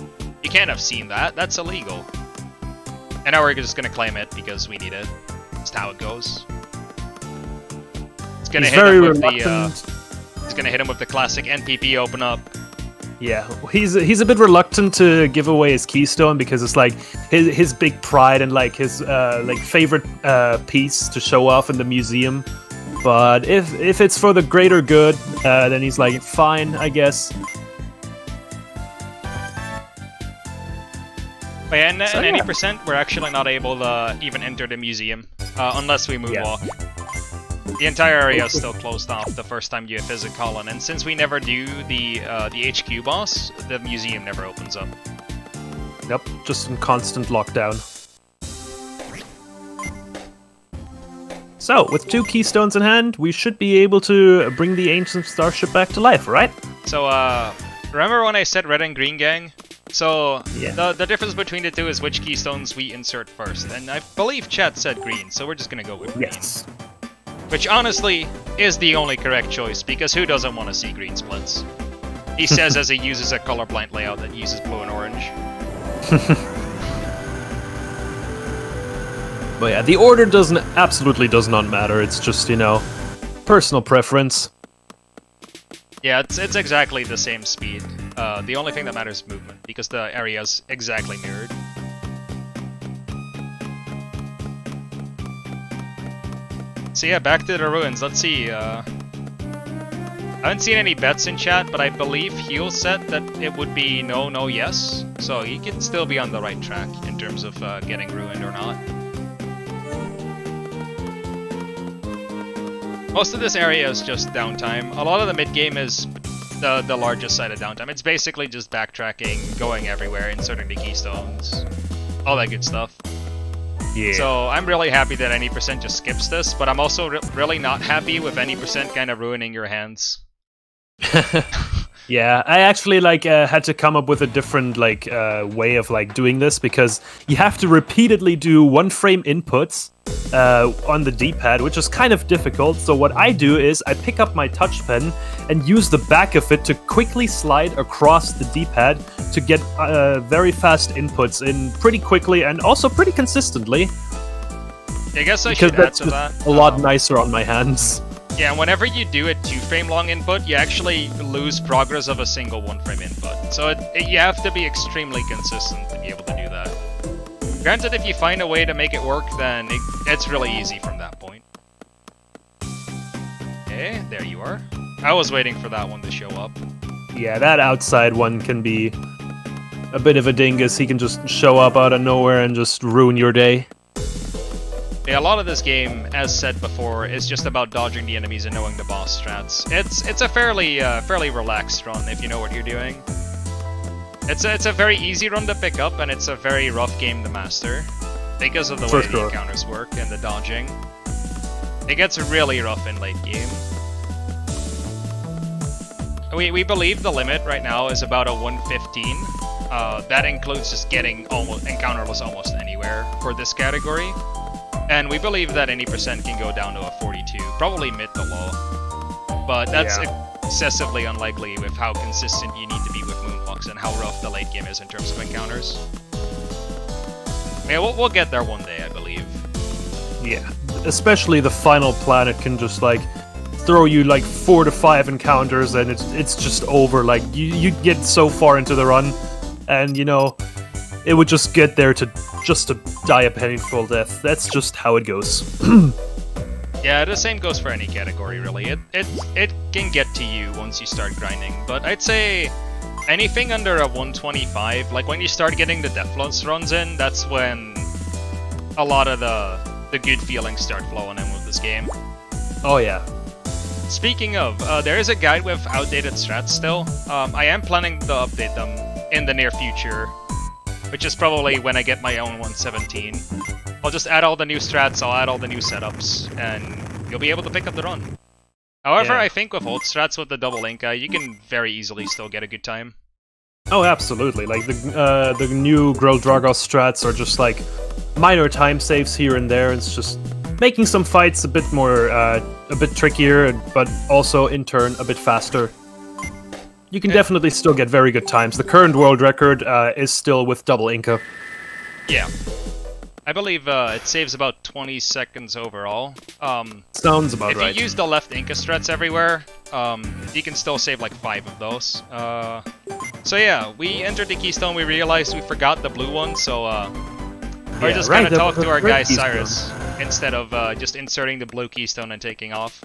You can't have seen that. That's illegal. And now we're just gonna claim it because we need it. That's how it goes. It's gonna hit him with he's gonna hit him with the classic NPP open up. Yeah, he's a bit reluctant to give away his keystone because it's like his big pride and like his like favorite piece to show off in the museum. But if it's for the greater good, then he's like, fine, I guess. But yeah, and 90% we're actually not able to even enter the museum unless we moonwalk. Yeah. The entire area is still closed off the first time you visit Colin, and since we never do the HQ boss, the museum never opens up. Yep, just in constant lockdown. So, with 2 keystones in hand, we should be able to bring the ancient starship back to life, right? So, remember when I said red and green gang? So, yeah. the difference between the two is which keystones we insert first, and I believe chat said green, so we're just gonna go with green. Yes. Which honestly is the only correct choice, because who doesn't want to see green splits? He says as he uses a colorblind layout that uses blue and orange. But yeah, the order absolutely does not matter, it's just, you know, personal preference. Yeah, it's exactly the same speed. The only thing that matters is movement, because the area's exactly mirrored. So yeah, back to the ruins. Let's see. I haven't seen any bets in chat, but I believe Heel said that it would be no, no, yes. So he can still be on the right track in terms of getting ruined or not. Most of this area is just downtime. A lot of the mid-game is the largest side of downtime. It's basically just backtracking, going everywhere, inserting the keystones, all that good stuff. Yeah. So I'm really happy that any percent just skips this, but I'm also really not happy with any percent kind of ruining your hands. Yeah, I actually like had to come up with a different like way of like doing this, because you have to repeatedly do 1-frame inputs on the D-pad, which is kind of difficult. So what I do is I pick up my touch pen and use the back of it to quickly slide across the D-pad to get very fast inputs in pretty quickly and also pretty consistently. I guess I should add to that. A lot nicer on my hands. Yeah, whenever you do a 2-frame long input, you actually lose progress of a single 1-frame input. So you have to be extremely consistent to be able to do that. Granted, if you find a way to make it work, then it's really easy from that point. Okay, there you are. I was waiting for that one to show up. Yeah, that outside one can be a bit of a dingus. He can just show up out of nowhere and just ruin your day. Yeah, a lot of this game, as said before, is just about dodging the enemies and knowing the boss strats. It's a fairly relaxed run if you know what you're doing. It's a very easy run to pick up, and it's a very rough game to master because of the way the encounters work and the dodging. It gets really rough in late game. We believe the limit right now is about a 115. That includes just getting encounterless almost anywhere for this category. And we believe that any percent can go down to a 42, probably mid to low. But that's excessively unlikely with how consistent you need to be with moonwalks and how rough the late game is in terms of encounters. Yeah, we'll get there one day, I believe. Yeah, especially the final planet can just like throw you like 4 to 5 encounters and it's just over. Like you get so far into the run, and you know it would just get there to die a painful death. That's just how it goes. Yeah, the same goes for any category, really. It can get to you once you start grinding, but I'd say anything under a 125, like when you start getting the Deathless runs in, that's when a lot of the good feelings start flowing in with this game. Oh yeah. Speaking of, there is a guide with outdated strats still. I am planning to update them in the near future, which is probably when I get my own 117. I'll just add all the new strats, I'll add all the new setups, and you'll be able to pick up the run. However, I think with old strats with the double Inca, you can very easily still get a good time. Oh, absolutely. Like the new Gril Dragos strats are just like minor time saves here and there. It's just making some fights a bit more, a bit trickier, but also in turn a bit faster. You can definitely still get very good times. The current world record is still with double Inca. Yeah. I believe it saves about 20 seconds overall. Sounds about right. If you use the left Inca strats everywhere, you can still save like 5 of those. So yeah, we entered the keystone, we realized we forgot the blue one, so we're just gonna talk to our guy Cyrus instead of just inserting the blue keystone and taking off.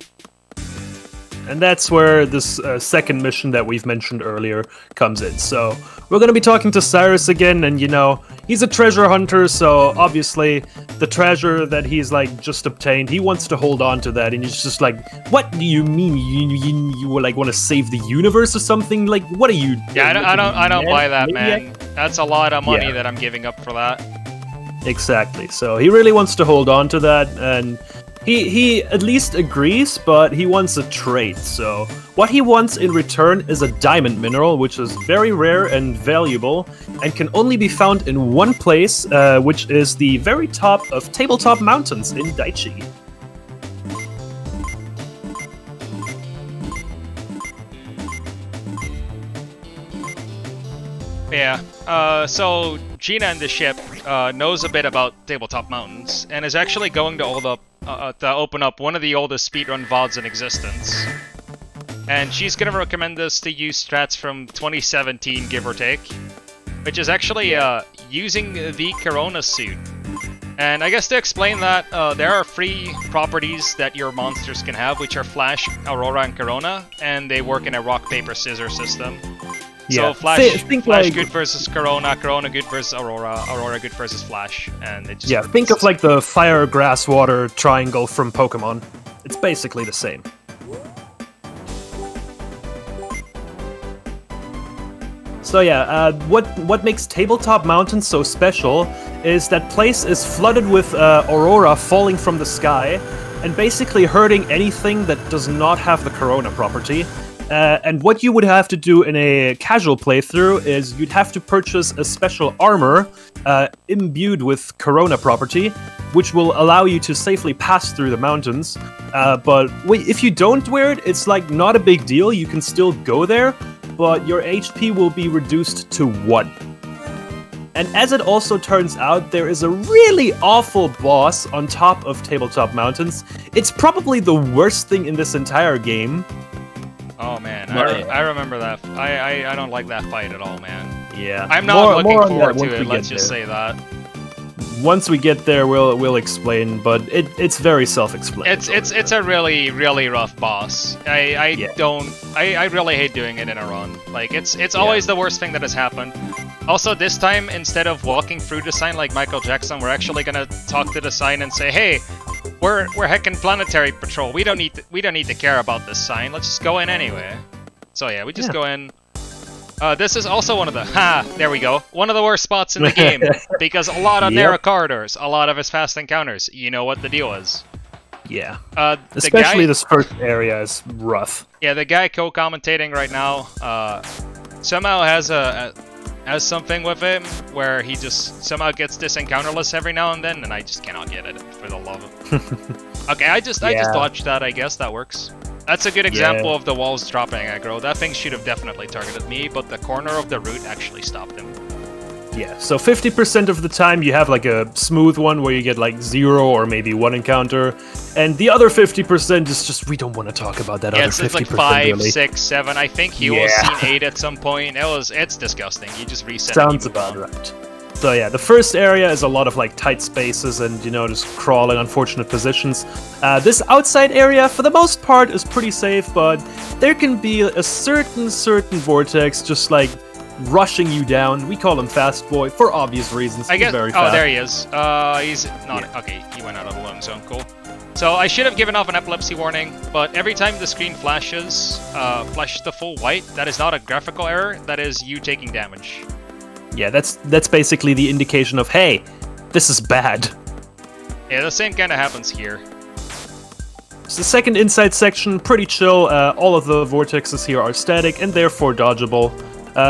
And that's where this second mission that we've mentioned earlier comes in. So we're going to be talking to Cyrus again, and you know, he's a treasure hunter, so obviously the treasure that he's like just obtained, he wants to hold on to that, and he's just like, what do you mean? You like want to save the universe or something? Like, what are you? Yeah, I don't buy that, man. That's a lot of money that I'm giving up for that. Exactly. So he really wants to hold on to that, and he at least agrees, but he wants a trade. So what he wants in return is a diamond mineral, which is very rare and valuable, and can only be found in one place, which is the very top of Tabletop Mountains in Daichi. Yeah, so Gina in the ship knows a bit about Tabletop Mountains, and is actually going to open up one of the oldest speedrun VODs in existence. And she's gonna recommend us to use strats from 2017, give or take, which is actually using the Corona suit. And I guess to explain that, there are 3 properties that your monsters can have, which are Flash, Aurora, and Corona, and they work in a rock, paper, scissors system. Yeah. So Flash like, good versus Corona, Corona good versus Aurora, Aurora good versus Flash, and it just yeah. Think of like the fire, grass, water triangle from Pokemon. It's basically the same. So yeah, what makes Tabletop Mountain so special is that place is flooded with Aurora falling from the sky, and basically hurting anything that does not have the Corona property. And what you would have to do in a casual playthrough is you'd have to purchase a special armor imbued with Corona property, which will allow you to safely pass through the mountains. But if you don't wear it, it's like not a big deal. You can still go there, but your HP will be reduced to 1. And as it also turns out, there is a really awful boss on top of Tabletop Mountains. It's probably the worst thing in this entire game. Oh man, I remember that. I don't like that fight at all, man. Yeah. I'm not looking forward to it, let's just say that. Once we get there, we'll explain, but it's very self-explanatory. It's a really rough boss. I really hate doing it in a run. Like it's always the worst thing that has happened. Also, this time, instead of walking through the sign like Michael Jackson, we're actually gonna talk to the sign and say, "Hey, we're heckin' planetary patrol. We don't need to care about this sign. Let's just go in anyway." So yeah, we just go in. This is also one of the there we go. One of the worst spots in the game because a lot of narrow corridors, a lot of his fast encounters. You know what the deal is. Yeah. Especially this first area is rough. Yeah, the guy co-commentating right now somehow has something with him where he just somehow gets this encounterless every now and then, and I just cannot get it for the love of. Okay, I just dodged that. I guess that works. That's a good example of the walls dropping aggro. That thing should have definitely targeted me, but the corner of the route actually stopped him. Yeah, so 50% of the time you have like a smooth one where you get like 0 or maybe 1 encounter, and the other 50% is just, we don't want to talk about that other 50%. It's like 5, really. 6, 7. I think he was seen 8 at some point. It's disgusting. You just reset. Sounds about right. So yeah, the first area is a lot of like tight spaces and, you know, just crawl in unfortunate positions. This outside area, for the most part, is pretty safe, but there can be a certain vortex just like rushing you down. We call him Fast Boy for obvious reasons. I guess. He's very fast. Oh, there he is. He's not okay. He went out of the loading zone. Cool. So I should have given off an epilepsy warning, but every time the screen flashes the full white, that is not a graphical error. That is you taking damage. Yeah, that's basically the indication of, hey, this is bad. Yeah, the same kind of happens here. So the second inside section, pretty chill. All of the vortexes here are static and therefore dodgeable.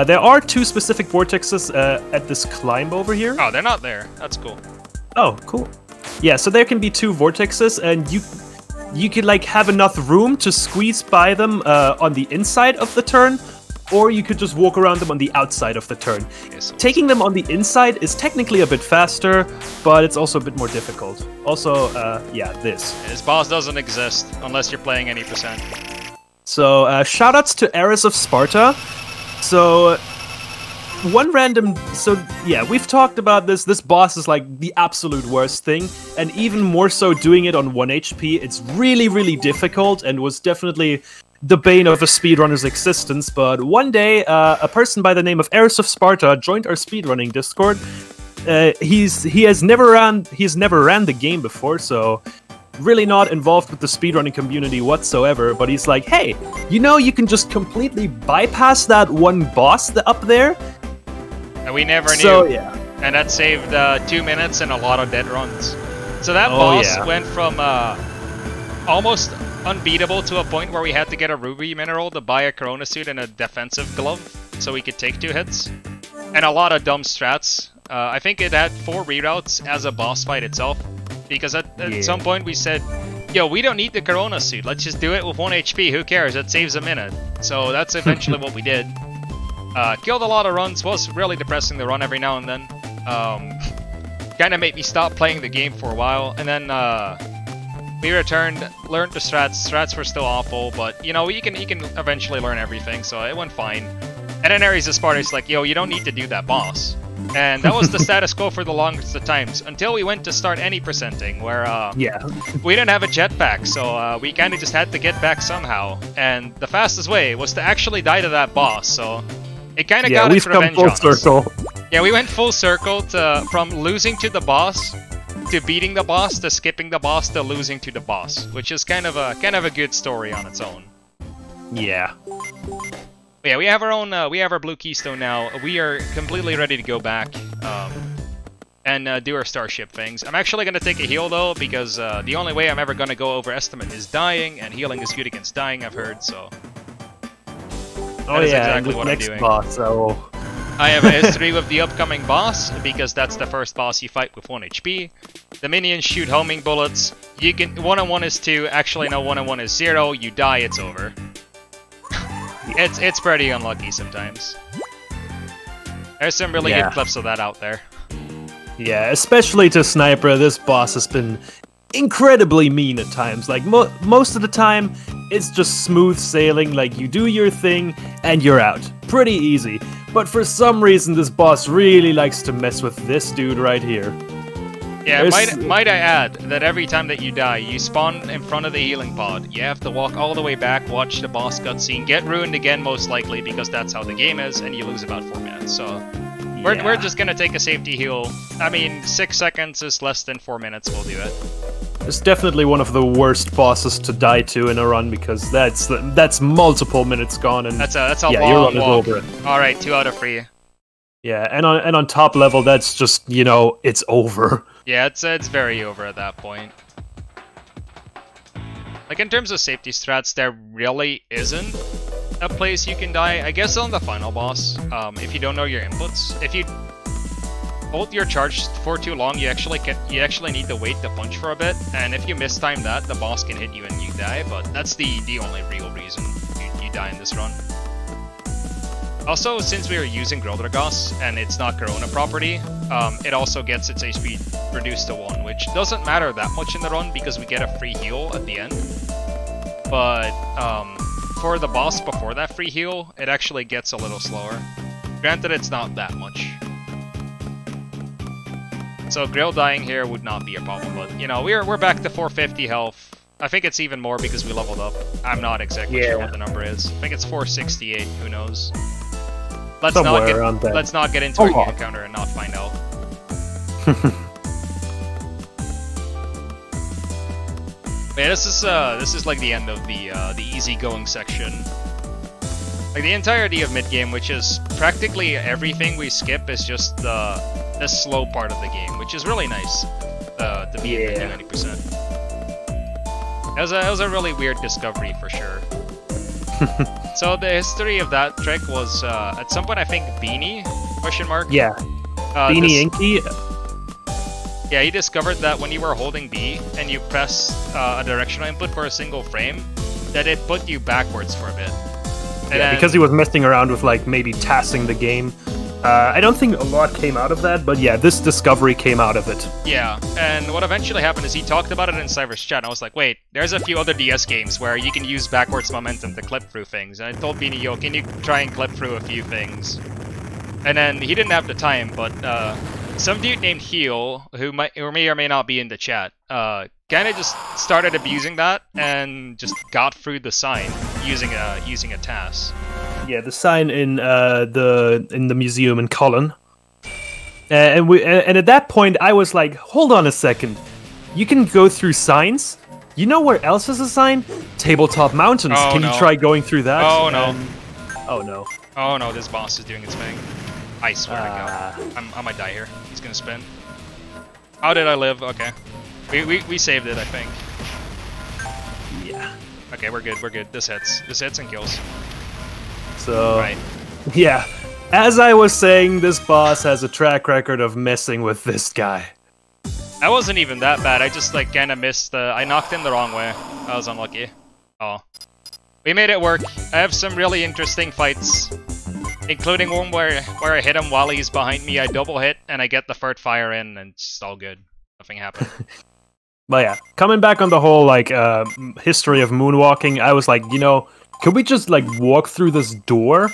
There are 2 specific vortexes at this climb over here. Oh, they're not there. That's cool. Oh, cool. Yeah, so there can be 2 vortexes, and you could like have enough room to squeeze by them on the inside of the turn, or you could just walk around them on the outside of the turn. Yes. Taking them on the inside is technically a bit faster, but it's also a bit more difficult. Also, yeah, this. This boss doesn't exist unless you're playing any percent. So, shoutouts to Ares of Sparta. So, yeah, we've talked about this. This boss is like the absolute worst thing, and even more so doing it on 1 HP. It's really, really difficult, and was definitely the bane of a speedrunner's existence. But one day, a person by the name of Ares of Sparta joined our speedrunning Discord. He's never ran the game before, so really not involved with the speedrunning community whatsoever. But he's like, hey, you know, you can just completely bypass that one boss up there. And we never knew. So, yeah. And that saved 2 minutes and a lot of dead runs. So that boss went from almost unbeatable to a point where we had to get a ruby mineral to buy a corona suit and a defensive glove so we could take 2 hits. And a lot of dumb strats. I think it had 4 reroutes as a boss fight itself. Because at some point we said, yo, we don't need the corona suit. Let's just do it with 1 HP. Who cares? It saves a minute. So that's eventually what we did. Killed a lot of runs, was really depressing to run every now and then. Kind of made me stop playing the game for a while, and then we returned, learned the strats. Strats were still awful, but you know, you can eventually learn everything, so it went fine. And then Ares of Sparta is like, yo, you don't need to do that boss. And that was the status quo for the longest of times, until we went to start any percenting, where we didn't have a jetpack, so we kind of just had to get back somehow. And the fastest way was to actually die to that boss, so it kind of got its revenge on us. Full circle. Yeah, we went full circle from losing to the boss to beating the boss to skipping the boss to losing to the boss, which is kind of a good story on its own. Yeah. But yeah, we have our blue keystone now. We are completely ready to go back and do our starship things. I'm actually gonna take a heal though, because the only way I'm ever gonna go over estimate is dying, and healing is good against dying, I've heard. So. Oh yeah, exactly what next I'm doing. Boss, so... I have a history with the upcoming boss, because that's the first boss you fight with 1 HP. The minions shoot homing bullets. You can 1-on-1 is 2. Actually, no, 1-on-1 is 0. You die, it's over. It's pretty unlucky sometimes. There's some really good clips of that out there. Yeah, especially to Sniper, this boss has been incredibly mean at times. Like, most of the time, it's just smooth sailing, like you do your thing and you're out. Pretty easy. But for some reason, this boss really likes to mess with this dude right here. Yeah, might I add that every time that you die, you spawn in front of the healing pod. You have to walk all the way back, watch the boss cutscene, get ruined again most likely, because that's how the game is, and you lose about 4 minutes. So we're just gonna take a safety heal. I mean, 6 seconds is less than 4 minutes, we'll do it. It's definitely one of the worst bosses to die to in a run, because that's multiple minutes gone, and that's a long walk. All right, 2 out of 3. Yeah, and on top level, that's just, you know, it's over. Yeah, it's very over at that point. Like, in terms of safety strats, there really isn't a place you can die. I guess on the final boss, if you don't know your inputs. If you hold your charge for too long, you actually need to wait to punch for a bit, and if you mistime that, the boss can hit you and you die, but that's the only real reason you die in this run. Also, since we are using Grildragos and it's not Corona property, it also gets its HP reduced to 1, which doesn't matter that much in the run because we get a free heal at the end. But for the boss before that free heal, it actually gets a little slower. Granted, it's not that much. So Grill dying here would not be a problem, but you know, we're back to 450 health. I think it's even more because we leveled up. I'm not exactly sure what the number is. I think it's 468, who knows. Let's not get into a encounter and not find out. Yeah, this is like the end of the easygoing section. Like the entirety of mid game, which is practically everything we skip, is just the slow part of the game, which is really nice to be able to do 90%. It was a really weird discovery for sure. So the history of that trick was at some point I think Beanie ? Yeah. Beanie Inky. Yeah, he discovered that when you were holding B and you press a directional input for a single frame, that it put you backwards for a bit. And yeah, because he was messing around with like maybe tassing the game. I don't think a lot came out of that, but yeah, this discovery came out of it. Yeah, and what eventually happened is he talked about it in Cyber's chat, and I was like, wait, there's a few other DS games where you can use backwards momentum to clip through things. And I told Beanie, yo, can you try and clip through a few things? And then he didn't have the time, but some dude named Heel, who may or may not be in the chat, kind of just started abusing that and just got through the sign using a TAS. Yeah, the sign in the museum in Colin, and at that point I was like, hold on a second, you can go through signs. You know where else is a sign? Tabletop Mountains. Oh, can no. you try going through that? Oh no! Oh no! Oh no! This boss is doing its thing. I swear to God, I might die here. He's gonna spin. How did I live? Okay, we saved it, I think. Yeah. Okay, we're good. We're good. This hits and kills. So, Right. Yeah, as I was saying, this boss has a track record of messing with this guy. I wasn't even that bad. I just like kind of missed. I knocked him the wrong way. I was unlucky. Oh, we made it work. I have some really interesting fights, including one where I hit him while he's behind me. I double hit and I get the third fire in, and it's all good. Nothing happened. But yeah, coming back on the whole like history of moonwalking, I was like, you know, could we just like walk through this door?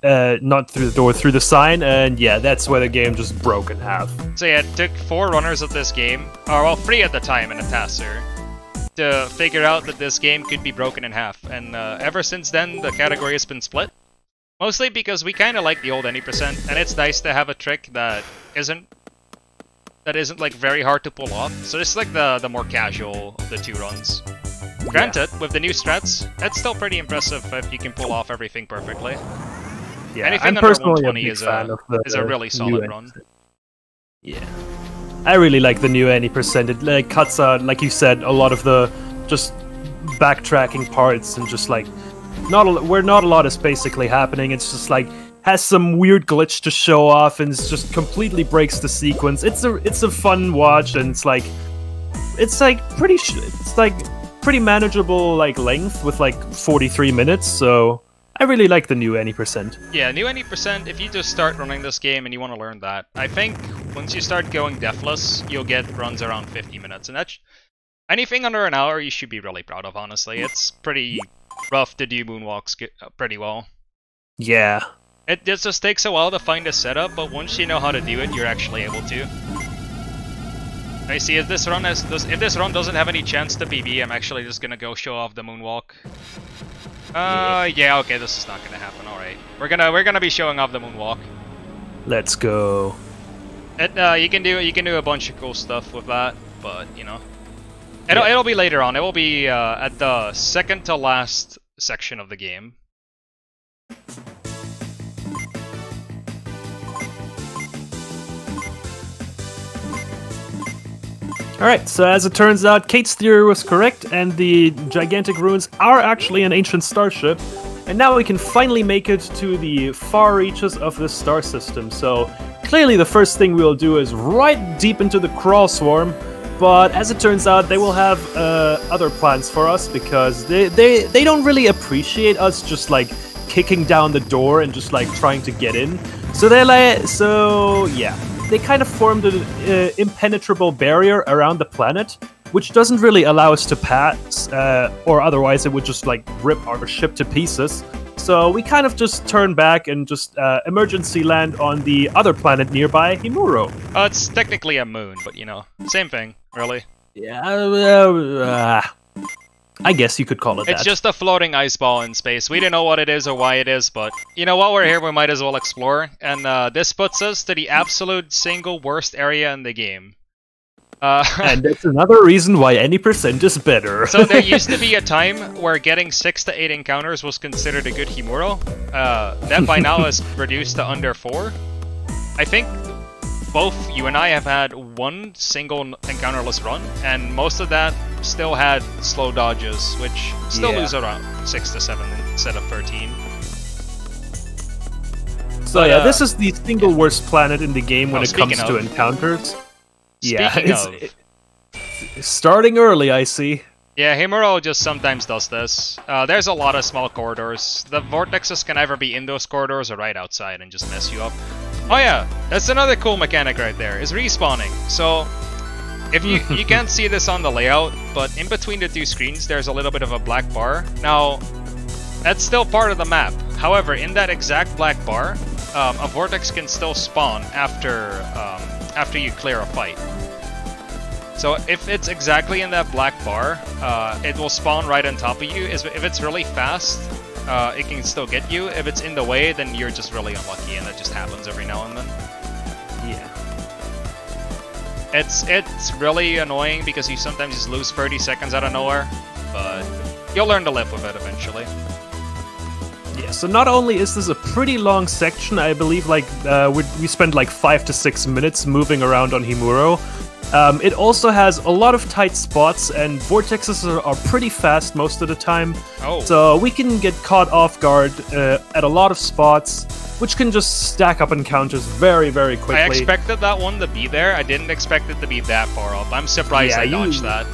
Not through the door, through the sign, and yeah, that's where the game just broke in half. So yeah, it took 4 runners of this game, or well, 3 at the time and a tasser, to figure out that this game could be broken in half. And ever since then, the category has been split. Mostly because we kind of like the old any percent, and it's nice to have a trick that isn't like very hard to pull off. So it's like the more casual of the 2 runs. Granted, with the new strats, it's still pretty impressive if you can pull off everything perfectly. Yeah, anything I'm under personally 120 a big fan of the, is a really solid run. Yeah, I really like the new any percent. It like cuts out, like you said, a lot of the just backtracking parts and just like where not a lot is basically happening. It's just like has some weird glitch to show off and it's just completely breaks the sequence. It's a fun watch and it's like pretty manageable like length with like 43 minutes. So I really like the new any percent. Yeah, new any percent. If you just start running this game and you want to learn that, I think once you start going deathless, you'll get runs around 50 minutes, and that's anything under an hour you should be really proud of. Honestly, it's pretty rough to do moonwalks pretty well. Yeah. It just takes a while to find a setup, but once you know how to do it, you're actually able to. I see if this run doesn't have any chance to PB, I'm actually just gonna go show off the moonwalk. Yeah, okay, this is not gonna happen. All right, we're gonna be showing off the moonwalk. Let's go. You can do a bunch of cool stuff with that, but you know, it'll be later on. It will be at the second to last section of the game. Alright, so as it turns out, Kate's theory was correct, and the gigantic ruins are actually an ancient starship, and now we can finally make it to the far reaches of this star system. So clearly the first thing we'll do is right deep into the crawl swarm, but as it turns out, they will have other plans for us, because they don't really appreciate us just like kicking down the door and just like trying to get in. So yeah. They kind of formed an impenetrable barrier around the planet, which doesn't really allow us to pass, or otherwise it would just like rip our ship to pieces. So we kind of just turn back and just emergency land on the other planet nearby, Himuro. It's technically a moon, but you know, same thing, really. Yeah, I guess you could call it that. It's just a floating ice ball in space. We don't know what it is or why it is, but you know, while we're here, we might as well explore. And this puts us to the absolute single worst area in the game. And that's another reason why any percent is better. So there used to be a time where getting 6 to 8 encounters was considered a good Himuro. That by now is reduced to under 4. I think both you and I have had one single encounterless run, and most of that still had slow dodges, which still lose around 6 to 7 instead of 13. So yeah, this is the single worst planet in the game when it comes to encounters. Speaking of... starting early, I see. Yeah, Himuro just sometimes does this. There's a lot of small corridors. The vortexes can either be in those corridors or right outside and just mess you up. Oh yeah, that's another cool mechanic right there, is respawning. So, if you can't see this on the layout, but in between the two screens there's a little bit of a black bar. Now, that's still part of the map. However, in that exact black bar, a vortex can still spawn after you clear a fight. So if it's exactly in that black bar, it will spawn right on top of you. If it's really fast, it can still get you. If it's in the way, then you're just really unlucky, and that just happens every now and then. Yeah. It's really annoying because you sometimes just lose 30 seconds out of nowhere, but you'll learn to live with it eventually. Yeah, so not only is this a pretty long section, I believe like we spent like 5 to 6 minutes moving around on Himuro. It also has a lot of tight spots, and vortexes are pretty fast most of the time. Oh. So we can get caught off guard at a lot of spots, which can just stack up encounters very, very quickly. I expected that one to be there. I didn't expect it to be that far up. I'm surprised I dodged that.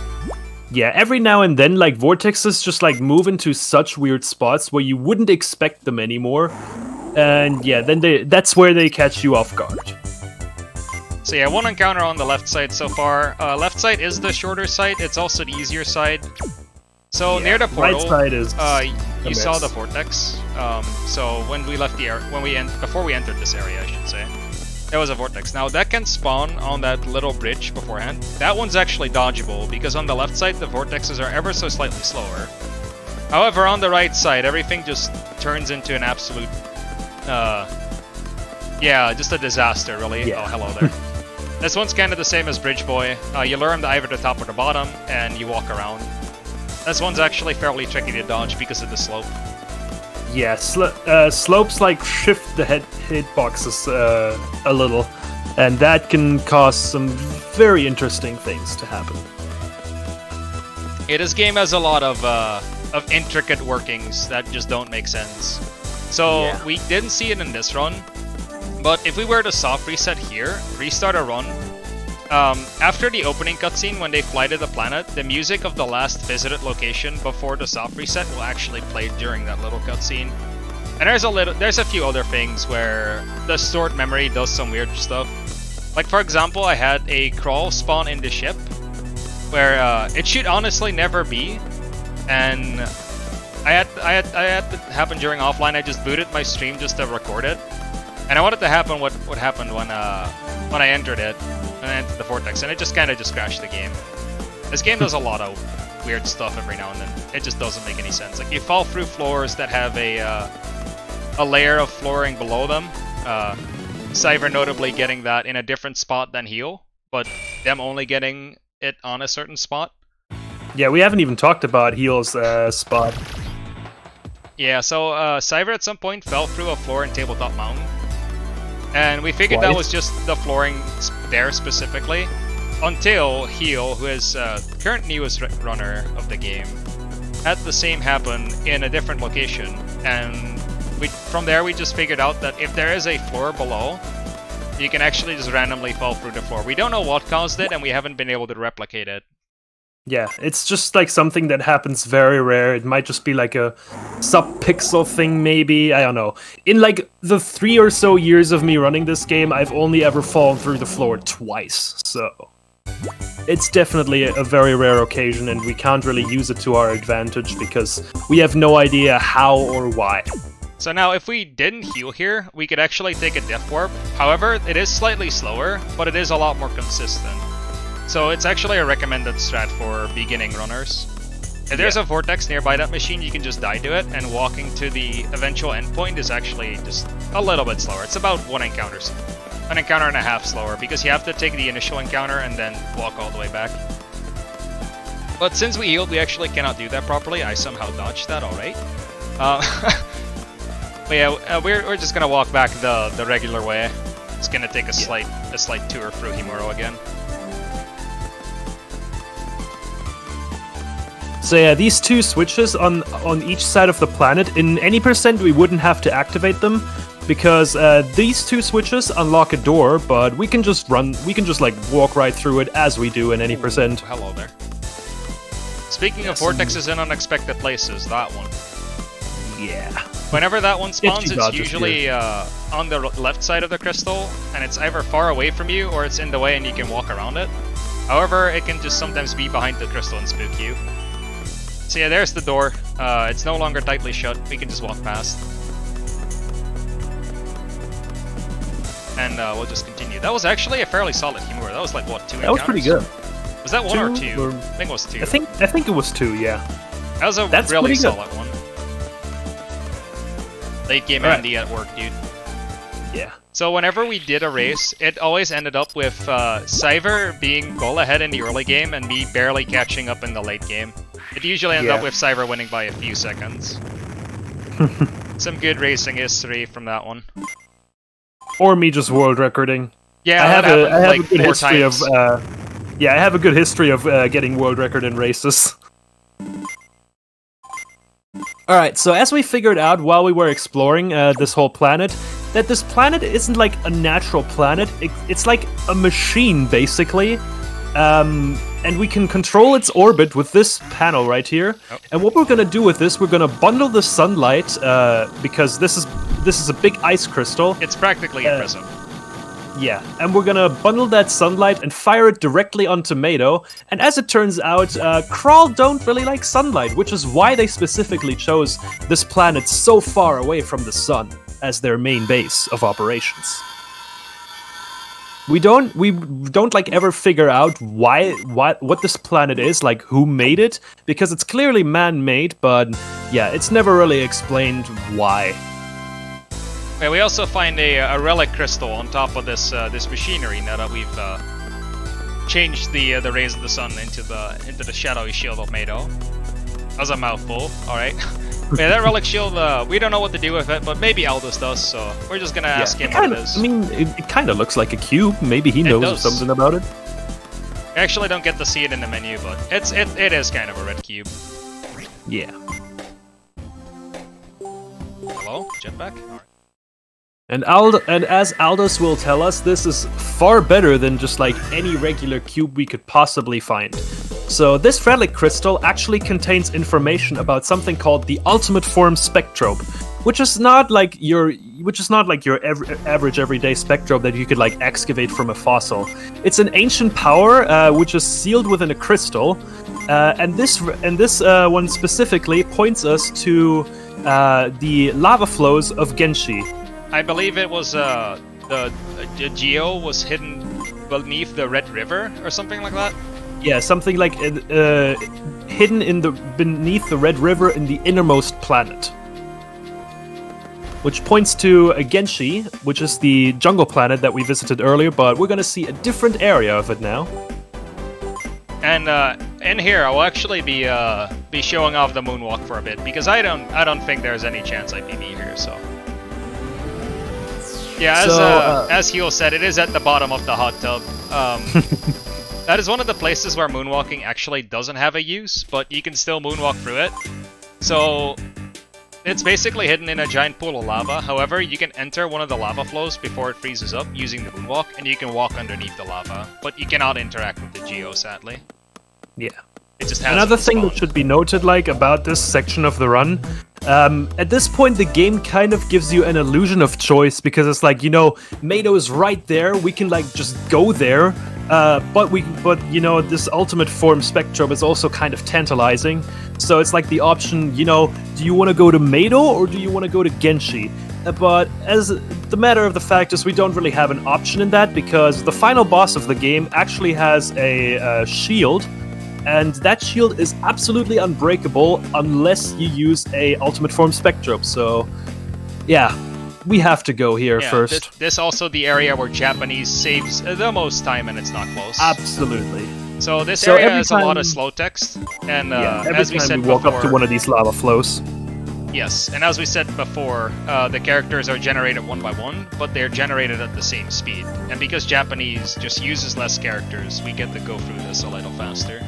Yeah, every now and then, like, vortexes just, like, move into such weird spots where you wouldn't expect them anymore. And, yeah, then that's where they catch you off guard. So yeah, one encounter on the left side so far. Left side is the shorter side. It's also the easier side. So yeah, near the portal, right side is you saw the vortex. So when we left the before we entered this area, I should say, there was a vortex. Now that can spawn on that little bridge beforehand. That one's actually dodgeable because on the left side the vortexes are ever so slightly slower. However, on the right side, everything just turns into an absolute, yeah, just a disaster, really. Yeah. Oh, hello there. This one's kind of the same as Bridge Boy. You lure him to either the top or the bottom, and you walk around. This one's actually fairly tricky to dodge because of the slope. Yeah, slopes like shift the hitboxes a little, and that can cause some very interesting things to happen. Yeah, this game has a lot of intricate workings that just don't make sense. So Yeah. we didn't see it in this run, but if we were to soft reset here, restart a run, after the opening cutscene when they fly to the planet, the music of the last visited location before the soft reset will actually play during that little cutscene. And there's a few other things where the stored memory does some weird stuff. Like for example, I had a crawl spawn in the ship, where it should honestly never be, and I had to happen during offline. I just booted my stream just to record it, and I wanted to happen what happened when I entered it. And entered the vortex, and it just kind of crashed the game. This game does a lot of weird stuff every now and then. It just doesn't make any sense. Like you fall through floors that have a layer of flooring below them. Cyver notably getting that in a different spot than Heal, but them only getting it on a certain spot. Yeah, we haven't even talked about Heal's spot. Yeah, so Cyver at some point fell through a floor in Tabletop Mountain. And we figured that was just the flooring there specifically, until Heal, who is current newest runner of the game, had the same happen in a different location. And from there we just figured out that if there is a floor below, you can actually just randomly fall through the floor. We don't know what caused it, and we haven't been able to replicate it. Yeah, it's just like something that happens very rare. It might just be like a sub-pixel thing, maybe. I don't know. In like the 3 or so years of me running this game, I've only ever fallen through the floor twice. So it's definitely a very rare occasion, and we can't really use it to our advantage because we have no idea how or why. So now, if we didn't heal here, we could actually take a Death Warp. However, it is slightly slower, but it is a lot more consistent. So it's actually a recommended strat for beginning runners. If there's a vortex nearby that machine, you can just die to it, and walking to the eventual endpoint is actually just a little bit slower. It's about an encounter and a half slower, because you have to take the initial encounter and then walk all the way back. But since we healed, we actually cannot do that properly. I somehow dodged that, alright. But yeah, we're just gonna walk back the regular way. It's gonna take a slight tour through Himuro again. So yeah, these two switches on each side of the planet, in any percent we wouldn't have to activate them, because these two switches unlock a door, but we can just like walk right through it as we do in any percent. Hello there. Speaking of vortexes in unexpected places, that one. Yeah. Whenever that one spawns, it's dodges usually on the left side of the crystal, and it's either far away from you or it's in the way and you can walk around it. However, it can just sometimes be behind the crystal and spook you. So yeah, there's the door. It's no longer tightly shut. We can just walk past. And we'll just continue. That was actually a fairly solid humor. That was like, what, 2 encounters? That was pretty good. Was that one or two? Or... I think it was 2. I think it was 2, yeah. That was a really solid one. Late game Andy at work, dude. Yeah. So whenever we did a race, it always ended up with Cyver being goal ahead in the early game and me barely catching up in the late game. It usually ended up with Cyver winning by a few seconds. Some good racing history from that one. Or me just world recording. Yeah, I have like a good history times. of. Yeah, I have a good history of getting world record in races. Alright, so as we figured out while we were exploring this whole planet, that this planet isn't like a natural planet, it's like a machine, basically. And we can control its orbit with this panel right here. Oh. And what we're gonna do with this, we're gonna bundle the sunlight, because this is a big ice crystal. It's practically a prism. Yeah, and we're gonna bundle that sunlight and fire it directly on Tomato, and as it turns out, Crawl don't really like sunlight, which is why they specifically chose this planet so far away from the sun as their main base of operations. We don't like ever figure out what this planet is, like who made it, because it's clearly man-made, but yeah, it's never really explained why. Yeah, we also find a relic crystal on top of this this machinery now that we've changed the rays of the sun into the shadowy shield of Mado. That was a mouthful. All right. Yeah, that relic shield. We don't know what to do with it, but maybe Aldous does. So we're just gonna ask him what it is. I mean, it kind of looks like a cube. Maybe he knows something about it. I actually don't get to see it in the menu, but it is kind of a red cube. Yeah. Hello, jetpack. All right. And as Aldous will tell us, this is far better than just like any regular cube we could possibly find. So this relic crystal actually contains information about something called the ultimate form Spectrobe, which is not like your average everyday Spectrobe that you could like excavate from a fossil. It's an ancient power which is sealed within a crystal, and this one specifically points us to the lava flows of Genshi. I believe it was the Geo was hidden beneath the Red River or something like that. Yeah, something like hidden beneath the Red River in the innermost planet, which points to Genshi, which is the jungle planet that we visited earlier. But we're gonna see a different area of it now. And in here, I'll actually be showing off the moonwalk for a bit because I don't think there's any chance I'd be here. So. Yeah, as Heel said, it is at the bottom of the hot tub. That is one of the places where moonwalking actually doesn't have a use, but you can still moonwalk through it. So, it's basically hidden in a giant pool of lava. However, you can enter one of the lava flows before it freezes up using the moonwalk, and you can walk underneath the lava. But you cannot interact with the Geo, sadly. Yeah. It just has another thing that should be noted, like, about this section of the run, at this point the game kind of gives you an illusion of choice, because it's like, you know, Mado is right there, we can like just go there, but you know, this ultimate form Spectrobe is also kind of tantalizing, so it's like the option, you know, do you want to go to Mado or do you want to go to Genshi? But as the matter of the fact is, we don't really have an option in that, because the final boss of the game actually has a shield. And that shield is absolutely unbreakable unless you use a ultimate form Spectrobe. So, yeah, we have to go here first. This also the area where Japanese saves the most time and it's not close. Absolutely. So this area has a lot of slow text, and as we said before, walk up to one of these lava flows. Yes, and as we said before, the characters are generated one by one, but they're generated at the same speed. And because Japanese just uses less characters, we get to go through this a little faster.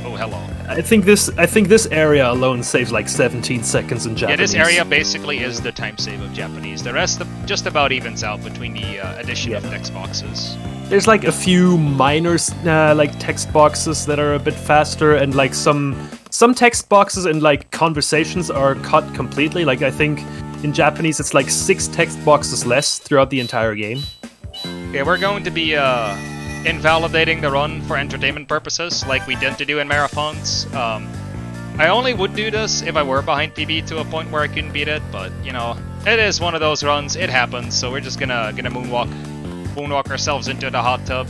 Oh, hello. I think this area alone saves like 17 seconds in Japanese. Yeah, this area basically is the time save of Japanese. The rest just about evens out between the addition of text boxes. There's like a few minor like text boxes that are a bit faster, and like some text boxes and like conversations are cut completely. Like I think in Japanese it's like 6 text boxes less throughout the entire game. Okay, we're going to be invalidating the run for entertainment purposes, like we tend to do in marathons. I only would do this if I were behind PB to a point where I couldn't beat it, but you know, it is one of those runs. It happens, so we're just gonna moonwalk ourselves into the hot tub.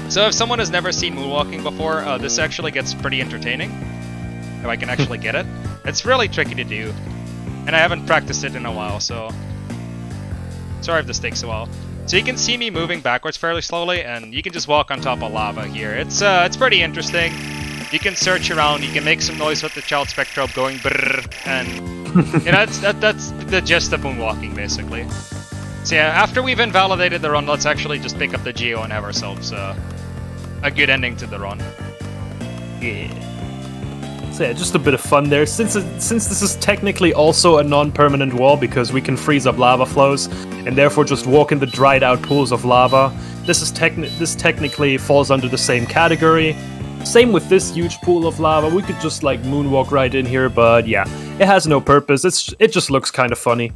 So if someone has never seen moonwalking before, this actually gets pretty entertaining. If I can actually get it. It's really tricky to do, and I haven't practiced it in a while, so sorry if this takes a while. So you can see me moving backwards fairly slowly, and you can just walk on top of lava here. It's pretty interesting. You can search around, you can make some noise with the child Spectrobe going brrr, and you know, that's the gist of moonwalking basically. So yeah, after we've invalidated the run, let's actually just pick up the Geo and have ourselves a good ending to the run. Yeah. So yeah, just a bit of fun there. Since this is technically also a non-permanent wall because we can freeze up lava flows and therefore just walk in the dried out pools of lava, this technically falls under the same category. Same with this huge pool of lava. We could just like moonwalk right in here, but yeah, it has no purpose. It just looks kind of funny.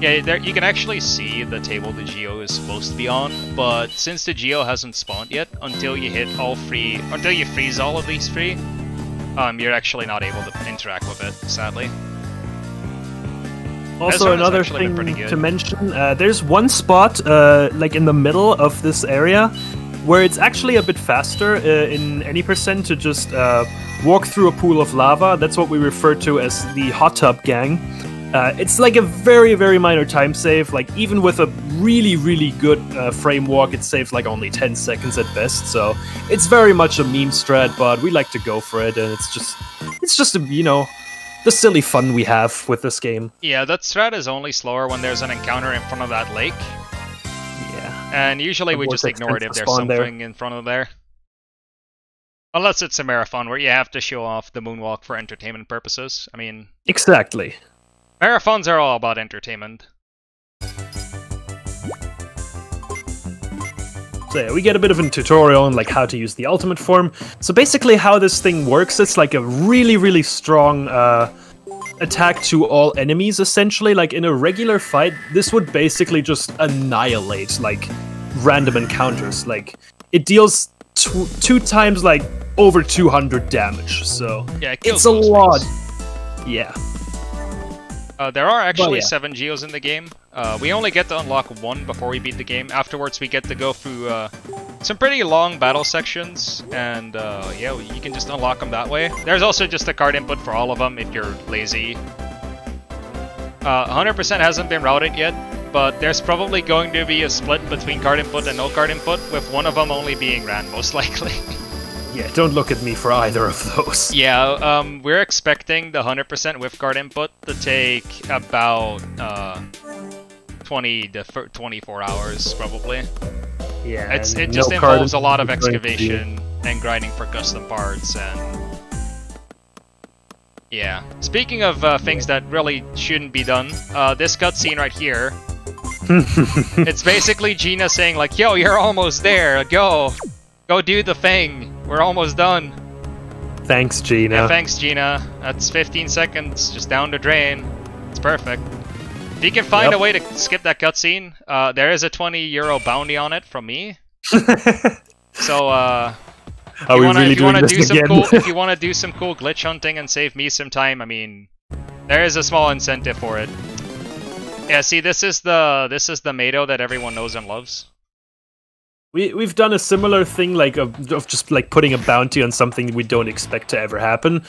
Yeah, there you can actually see the table the Geo is supposed to be on, but since the Geo hasn't spawned yet, until you freeze all of these three, you're actually not able to interact with it, sadly. Also, another thing to mention, there's one spot, like in the middle of this area, where it's actually a bit faster in any percent to just walk through a pool of lava. That's what we refer to as the hot tub gang. It's like a very, very minor time save. Like even with a really, really good frame walk, it saves like only 10 seconds at best. So it's very much a meme strat, but we like to go for it, and it's just you know, the silly fun we have with this game. Yeah, that strat is only slower when there's an encounter in front of that lake. Yeah. And usually we just ignore it if there's something in front of there. Unless it's a marathon where you have to show off the moonwalk for entertainment purposes. I mean... Exactly. Marathons are all about entertainment. So yeah, we get a bit of a tutorial on like how to use the ultimate form. So basically how this thing works, it's like a really, really strong attack to all enemies, essentially. Like in a regular fight, this would basically just annihilate like random encounters. Like it deals two times like over 200 damage, so yeah, it's a lot. Yeah. There are actually 7 Geos in the game. We only get to unlock 1 before we beat the game. Afterwards, we get to go through some pretty long battle sections, and yeah, you can just unlock them that way. There's also just a card input for all of them if you're lazy. 100% hasn't been routed yet, but there's probably going to be a split between card input and no card input, with one of them only being ran, most likely. Yeah, don't look at me for either of those. Yeah, we're expecting the 100% with card input to take about 20 to 24 hours, probably. Yeah, it just involves a lot of excavation and grinding for custom parts, and yeah. Speaking of things that really shouldn't be done, this cutscene right here, it's basically Gina saying like, "Yo, you're almost there. Go do the thing. We're almost done." Thanks, Gina. Yeah, thanks, Gina. That's 15 seconds just down the drain. It's perfect. If you can find a way to skip that cutscene, there is a €20 bounty on it from me. So, if you want to do some cool glitch hunting and save me some time, I mean, there is a small incentive for it. Yeah, see, this is the Mado that everyone knows and loves. We've done a similar thing, like of just like putting a bounty on something we don't expect to ever happen.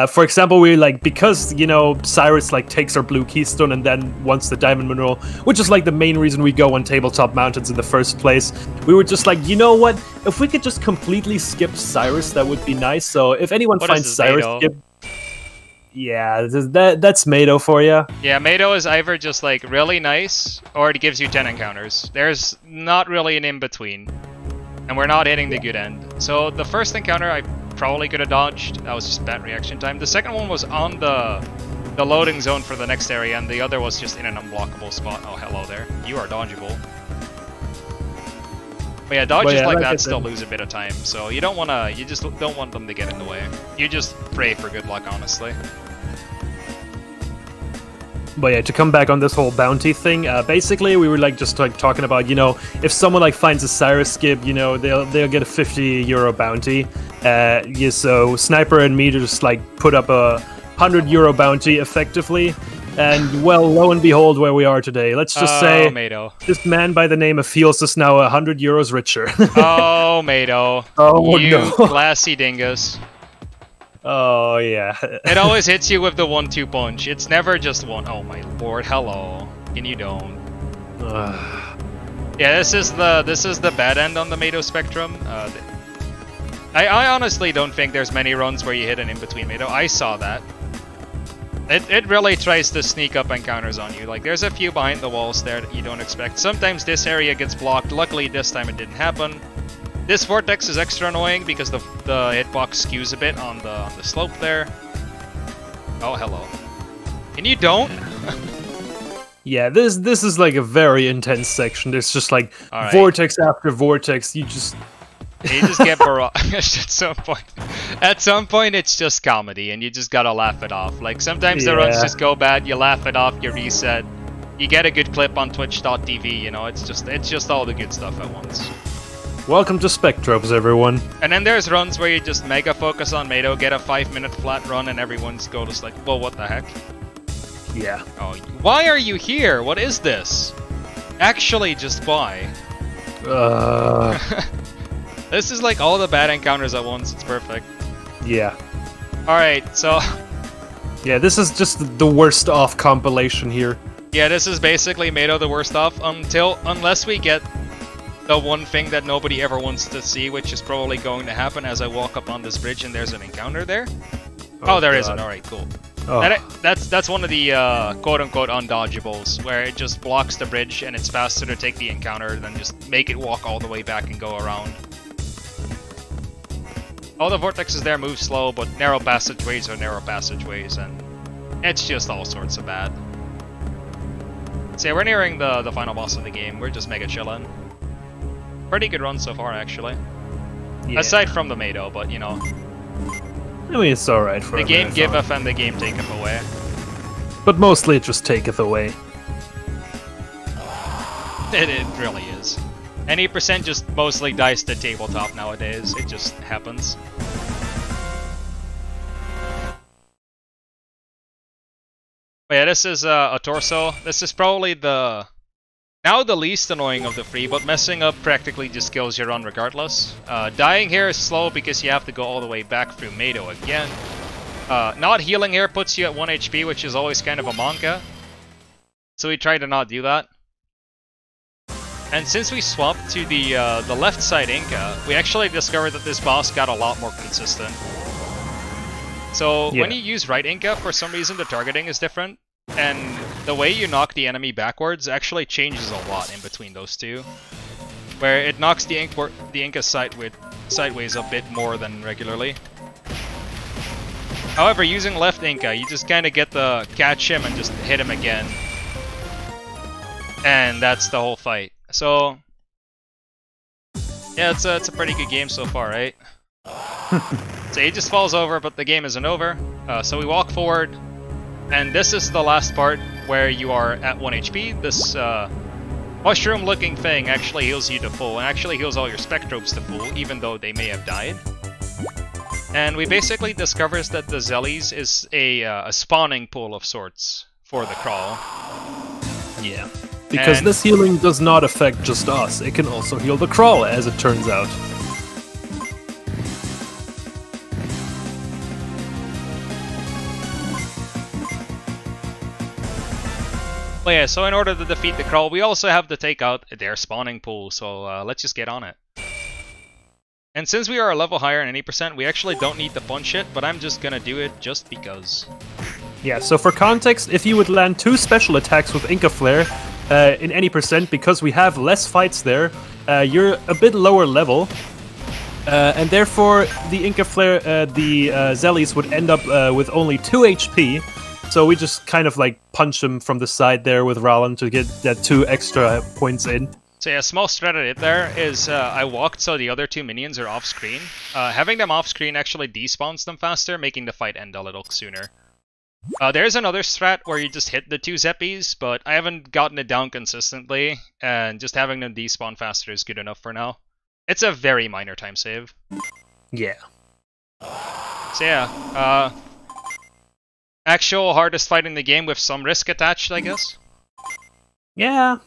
For example, we like, because you know Cyrus like takes our blue keystone and then wants the diamond mineral, which is like the main reason we go on Tabletop Mountains in the first place. We were just like, you know what? If we could just completely skip Cyrus, that would be nice. So if anyone finds Cyrus, yeah, that's Mado for you. Yeah, Mado is either just like really nice, or it gives you 10 encounters. There's not really an in-between. And we're not hitting the good end. So the first encounter I probably could have dodged. That was just bad reaction time. The second one was on the loading zone for the next area, and the other was just in an unblockable spot. Oh, hello there. You are dodgeable. But yeah, dodges like that still lose a bit of time, so you don't wanna, you just don't want them to get in the way. You just pray for good luck, honestly. But yeah, to come back on this whole bounty thing, basically we were like just like talking about, you know, if someone like finds a Cyrus skib, you know, they'll get a €50 bounty. Yeah, so Sniper and me just like put up a €100 bounty effectively, and well, lo and behold, where we are today. Let's just say Mado. This man by the name of Fields is now €100 richer. Oh, Mado. Oh, you no. classy dingus. Oh, yeah. It always hits you with the 1-2 punch. It's never just one. Oh my lord, hello. And you don't. Yeah, this is the bad end on the Mado spectrum. I honestly don't think there's many runs where you hit an in-between Mado. I saw that. It really tries to sneak up encounters on you. Like, there's a few behind the walls there that you don't expect. Sometimes this area gets blocked. Luckily, this time it didn't happen. This vortex is extra annoying because the hitbox skews a bit on the slope there. Oh, hello. And you don't? Yeah, this is like a very intense section. There's just like vortex after vortex. You just get barraged at some point. At some point, it's just comedy, and you just gotta laugh it off. Like, sometimes the runs just go bad, you laugh it off, you reset. You get a good clip on twitch.tv, you know, it's just all the good stuff at once. Welcome to Spectrobes, everyone. And then there's runs where you just mega focus on Mado, get a 5-minute flat run, and everyone's go just like, well, what the heck? Yeah. Oh, why are you here? What is this? Actually, just why? This is like all the bad encounters at once. It's perfect. Yeah. Alright, so... Yeah, this is just the worst off compilation here. Yeah, this is basically Mado the worst off unless we get the one thing that nobody ever wants to see, which is probably going to happen as I walk up on this bridge and there's an encounter there. Oh, there isn't. Alright, cool. Oh. That's one of the quote-unquote undodgeables, where it just blocks the bridge and it's faster to take the encounter than just make it walk all the way back and go around. All the vortexes there move slow, but narrow passageways are narrow passageways, and it's just all sorts of bad. So yeah, we're nearing the final boss of the game. We're just mega chillin'. Pretty good run so far, actually. Yeah. Aside from the Mado, but you know. I mean, it's alright for the game giveth and the game taketh away. But mostly it just taketh away. It really is. Any percent just mostly dice to tabletop nowadays. It just happens. But yeah, this is a torso. This is probably the least annoying of the three, but messing up practically just kills your run regardless. Dying here is slow because you have to go all the way back through Mado again. Not healing here puts you at 1 HP, which is always kind of a manca. So we try to not do that. And since we swapped to the left side Inca, we actually discovered that this boss got a lot more consistent. So when you use right Inca, for some reason the targeting is different, and the way you knock the enemy backwards actually changes a lot in between those two. Where it knocks the Inca sideways a bit more than regularly. However, using left Inca, you just kind of get the catch him and just hit him again. And that's the whole fight. So, yeah, it's a pretty good game so far, right? So he just falls over, but the game isn't over. So we walk forward, and this is the last part where you are at 1 HP. This mushroom-looking thing actually heals you to full, and actually heals all your Spectrobes to full, even though they may have died. And we basically discover that the Zellies is a spawning pool of sorts for the crawl. Yeah. Because this healing does not affect just us, it can also heal the crawl, as it turns out. Well, yeah, so in order to defeat the crawl, we also have to take out their spawning pool, so let's just get on it. And since we are a level higher in any percent, we actually don't need to punch it, but I'm just gonna do it just because. Yeah, so for context, if you would land 2 special attacks with Inca Flare in any percent, because we have less fights there, you're a bit lower level, and therefore the Inca Flare, the Zellies would end up with only 2 HP. So we just kind of like punch them from the side there with Rowland to get that 2 extra points in. So yeah, small strat I did there is I walked so the other 2 minions are off screen. Having them off screen actually despawns them faster, making the fight end a little sooner. There's another strat where you just hit the 2 Zeppies, but I haven't gotten it down consistently, and just having them despawn faster is good enough for now. It's a very minor time save. Yeah. So yeah, actual hardest fight in the game with some risk attached, I guess. Yeah.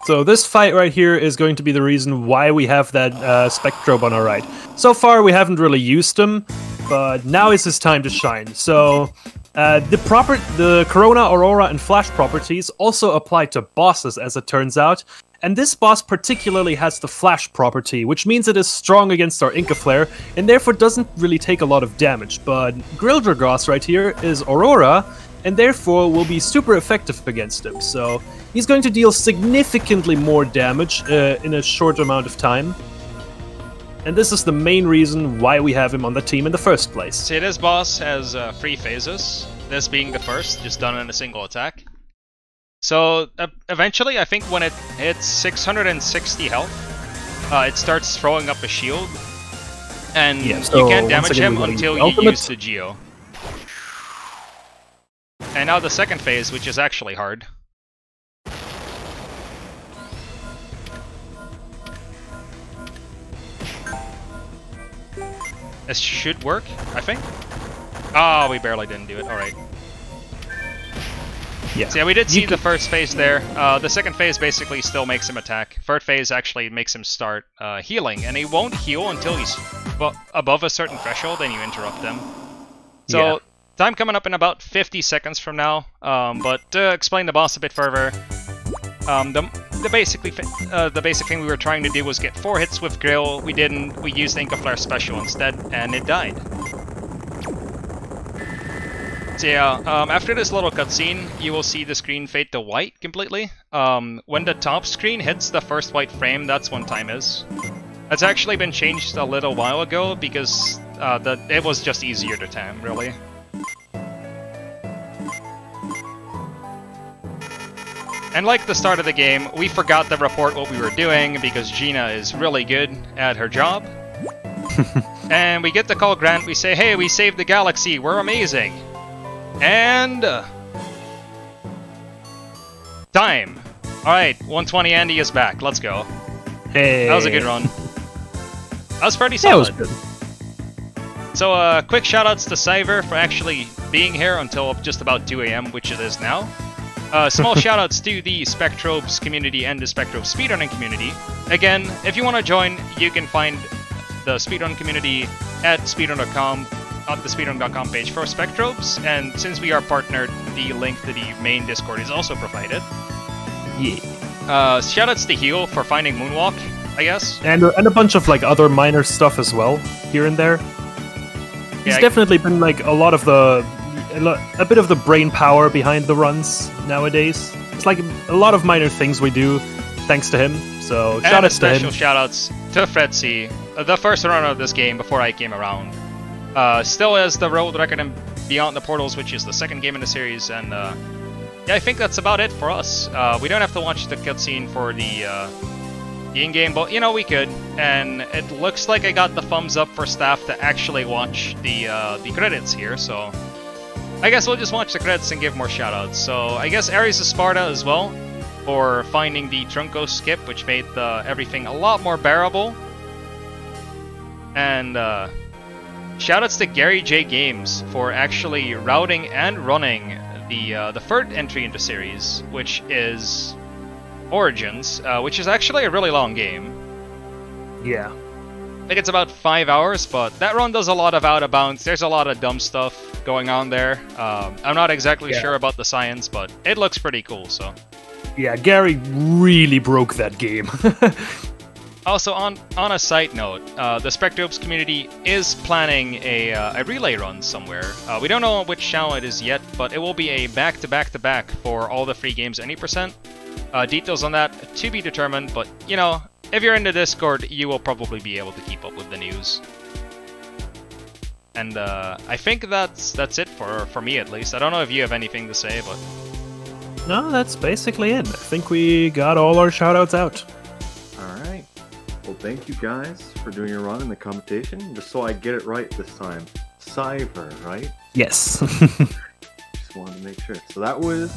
So this fight right here is going to be the reason why we have that Spectrobe on our right. So far we haven't really used him, but now is his time to shine. So the Corona, Aurora, and Flash properties also apply to bosses, as it turns out. And this boss particularly has the Flash property, which means it is strong against our Inca Flare, and therefore doesn't really take a lot of damage. But Grilldragoss right here is Aurora, and therefore will be super effective against him. So he's going to deal significantly more damage in a short amount of time. And this is the main reason why we have him on the team in the first place. See, this boss has 3 phases, this being the first, just done in a single attack. So eventually, I think when it hits 660 health, it starts throwing up a shield. And yeah, so you can't damage him until you use the Geo. And now the second phase, which is actually hard. This should work, I think. Oh, we barely didn't do it. Alright. Yeah. So yeah, we did see the first phase there. The second phase basically still makes him attack. Third phase actually makes him start healing, and he won't heal until he's above a certain threshold, and you interrupt them. So yeah. Time coming up in about 50 seconds from now. But to explain the boss a bit further, the basic thing we were trying to do was get 4 hits with Grill. We didn't. We used Inca Flare special instead, and it died. So yeah, after this little cutscene, you will see the screen fade to white completely. When the top screen hits the first white frame, that's when time is. That's actually been changed a little while ago because it was just easier to time, really. And like the start of the game, we forgot to report what we were doing because Gina is really good at her job. And we get the call Grant, we say, hey, we saved the galaxy, we're amazing. And... time. Alright, 120 Andy is back, let's go. Hey. That was a good run. That was pretty solid. Yeah, it was good. So, quick shoutouts to Cyver for actually being here until just about 2 AM, which it is now. Small shoutouts to the Spectrobes community and the Spectrobes speedrunning community. Again, if you want to join, you can find the speedrun community at speedrun.com, on the speedrun.com page for Spectrobes, and since we are partnered, the link to the main Discord is also provided. Yeah. Shoutouts to Heal for finding Moonwalk, I guess. And a bunch of like other minor stuff as well, here and there. He's definitely been like a bit of the brain power behind the runs nowadays. It's like a lot of minor things we do thanks to him, so shoutouts to him. And special shoutouts to Fred C, the first runner of this game before I came around. Still has the world record in Beyond the Portals, which is the second game in the series, and yeah, I think that's about it for us. We don't have to watch the cutscene for the in-game, but you know, we could. And it looks like I got the thumbs up for staff to actually watch the credits here, so I guess we'll just watch the credits and give more shoutouts. So I guess Ares of Sparta as well for finding the Trunco skip, which made everything a lot more bearable. And shoutouts to Gary J Games for actually routing and running the third entry into series, which is Origins, which is actually a really long game. Yeah. I think it's about 5 hours, but that run does a lot of out of bounds. There's a lot of dumb stuff going on there. I'm not exactly sure about the science, but it looks pretty cool, so. Yeah, Gary really broke that game. Also, on a side note, the Spectrobes community is planning a relay run somewhere. We don't know which channel it is yet, but it will be a back-to-back-to-back for all the free games any %. Details on that to be determined, but you know, if you're in the Discord, you will probably be able to keep up with the news. And I think that's it for me at least. I don't know if you have anything to say, but No, that's basically it. I think we got all our shoutouts out. Alright. Well, thank you guys for doing your run in the competition. Just so I get it right this time. Cyber, right? Yes. Just wanted to make sure. So that was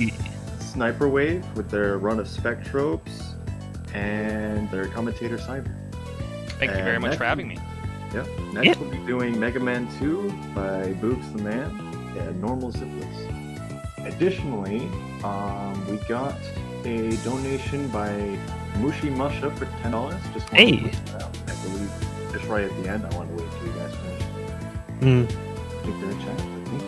Sniperwave with their run of Spectrobes and their commentator Cyber. thank you very much for having me. Yep. Next we'll be doing Mega Man 2 by Boogs the Man and Normal Zipless. Additionally, we got a donation by Mushi Musha for $10. Just wanted to point that out. I believe just right at the end. I wanted to wait till you guys finish. I think they're in chat. I think.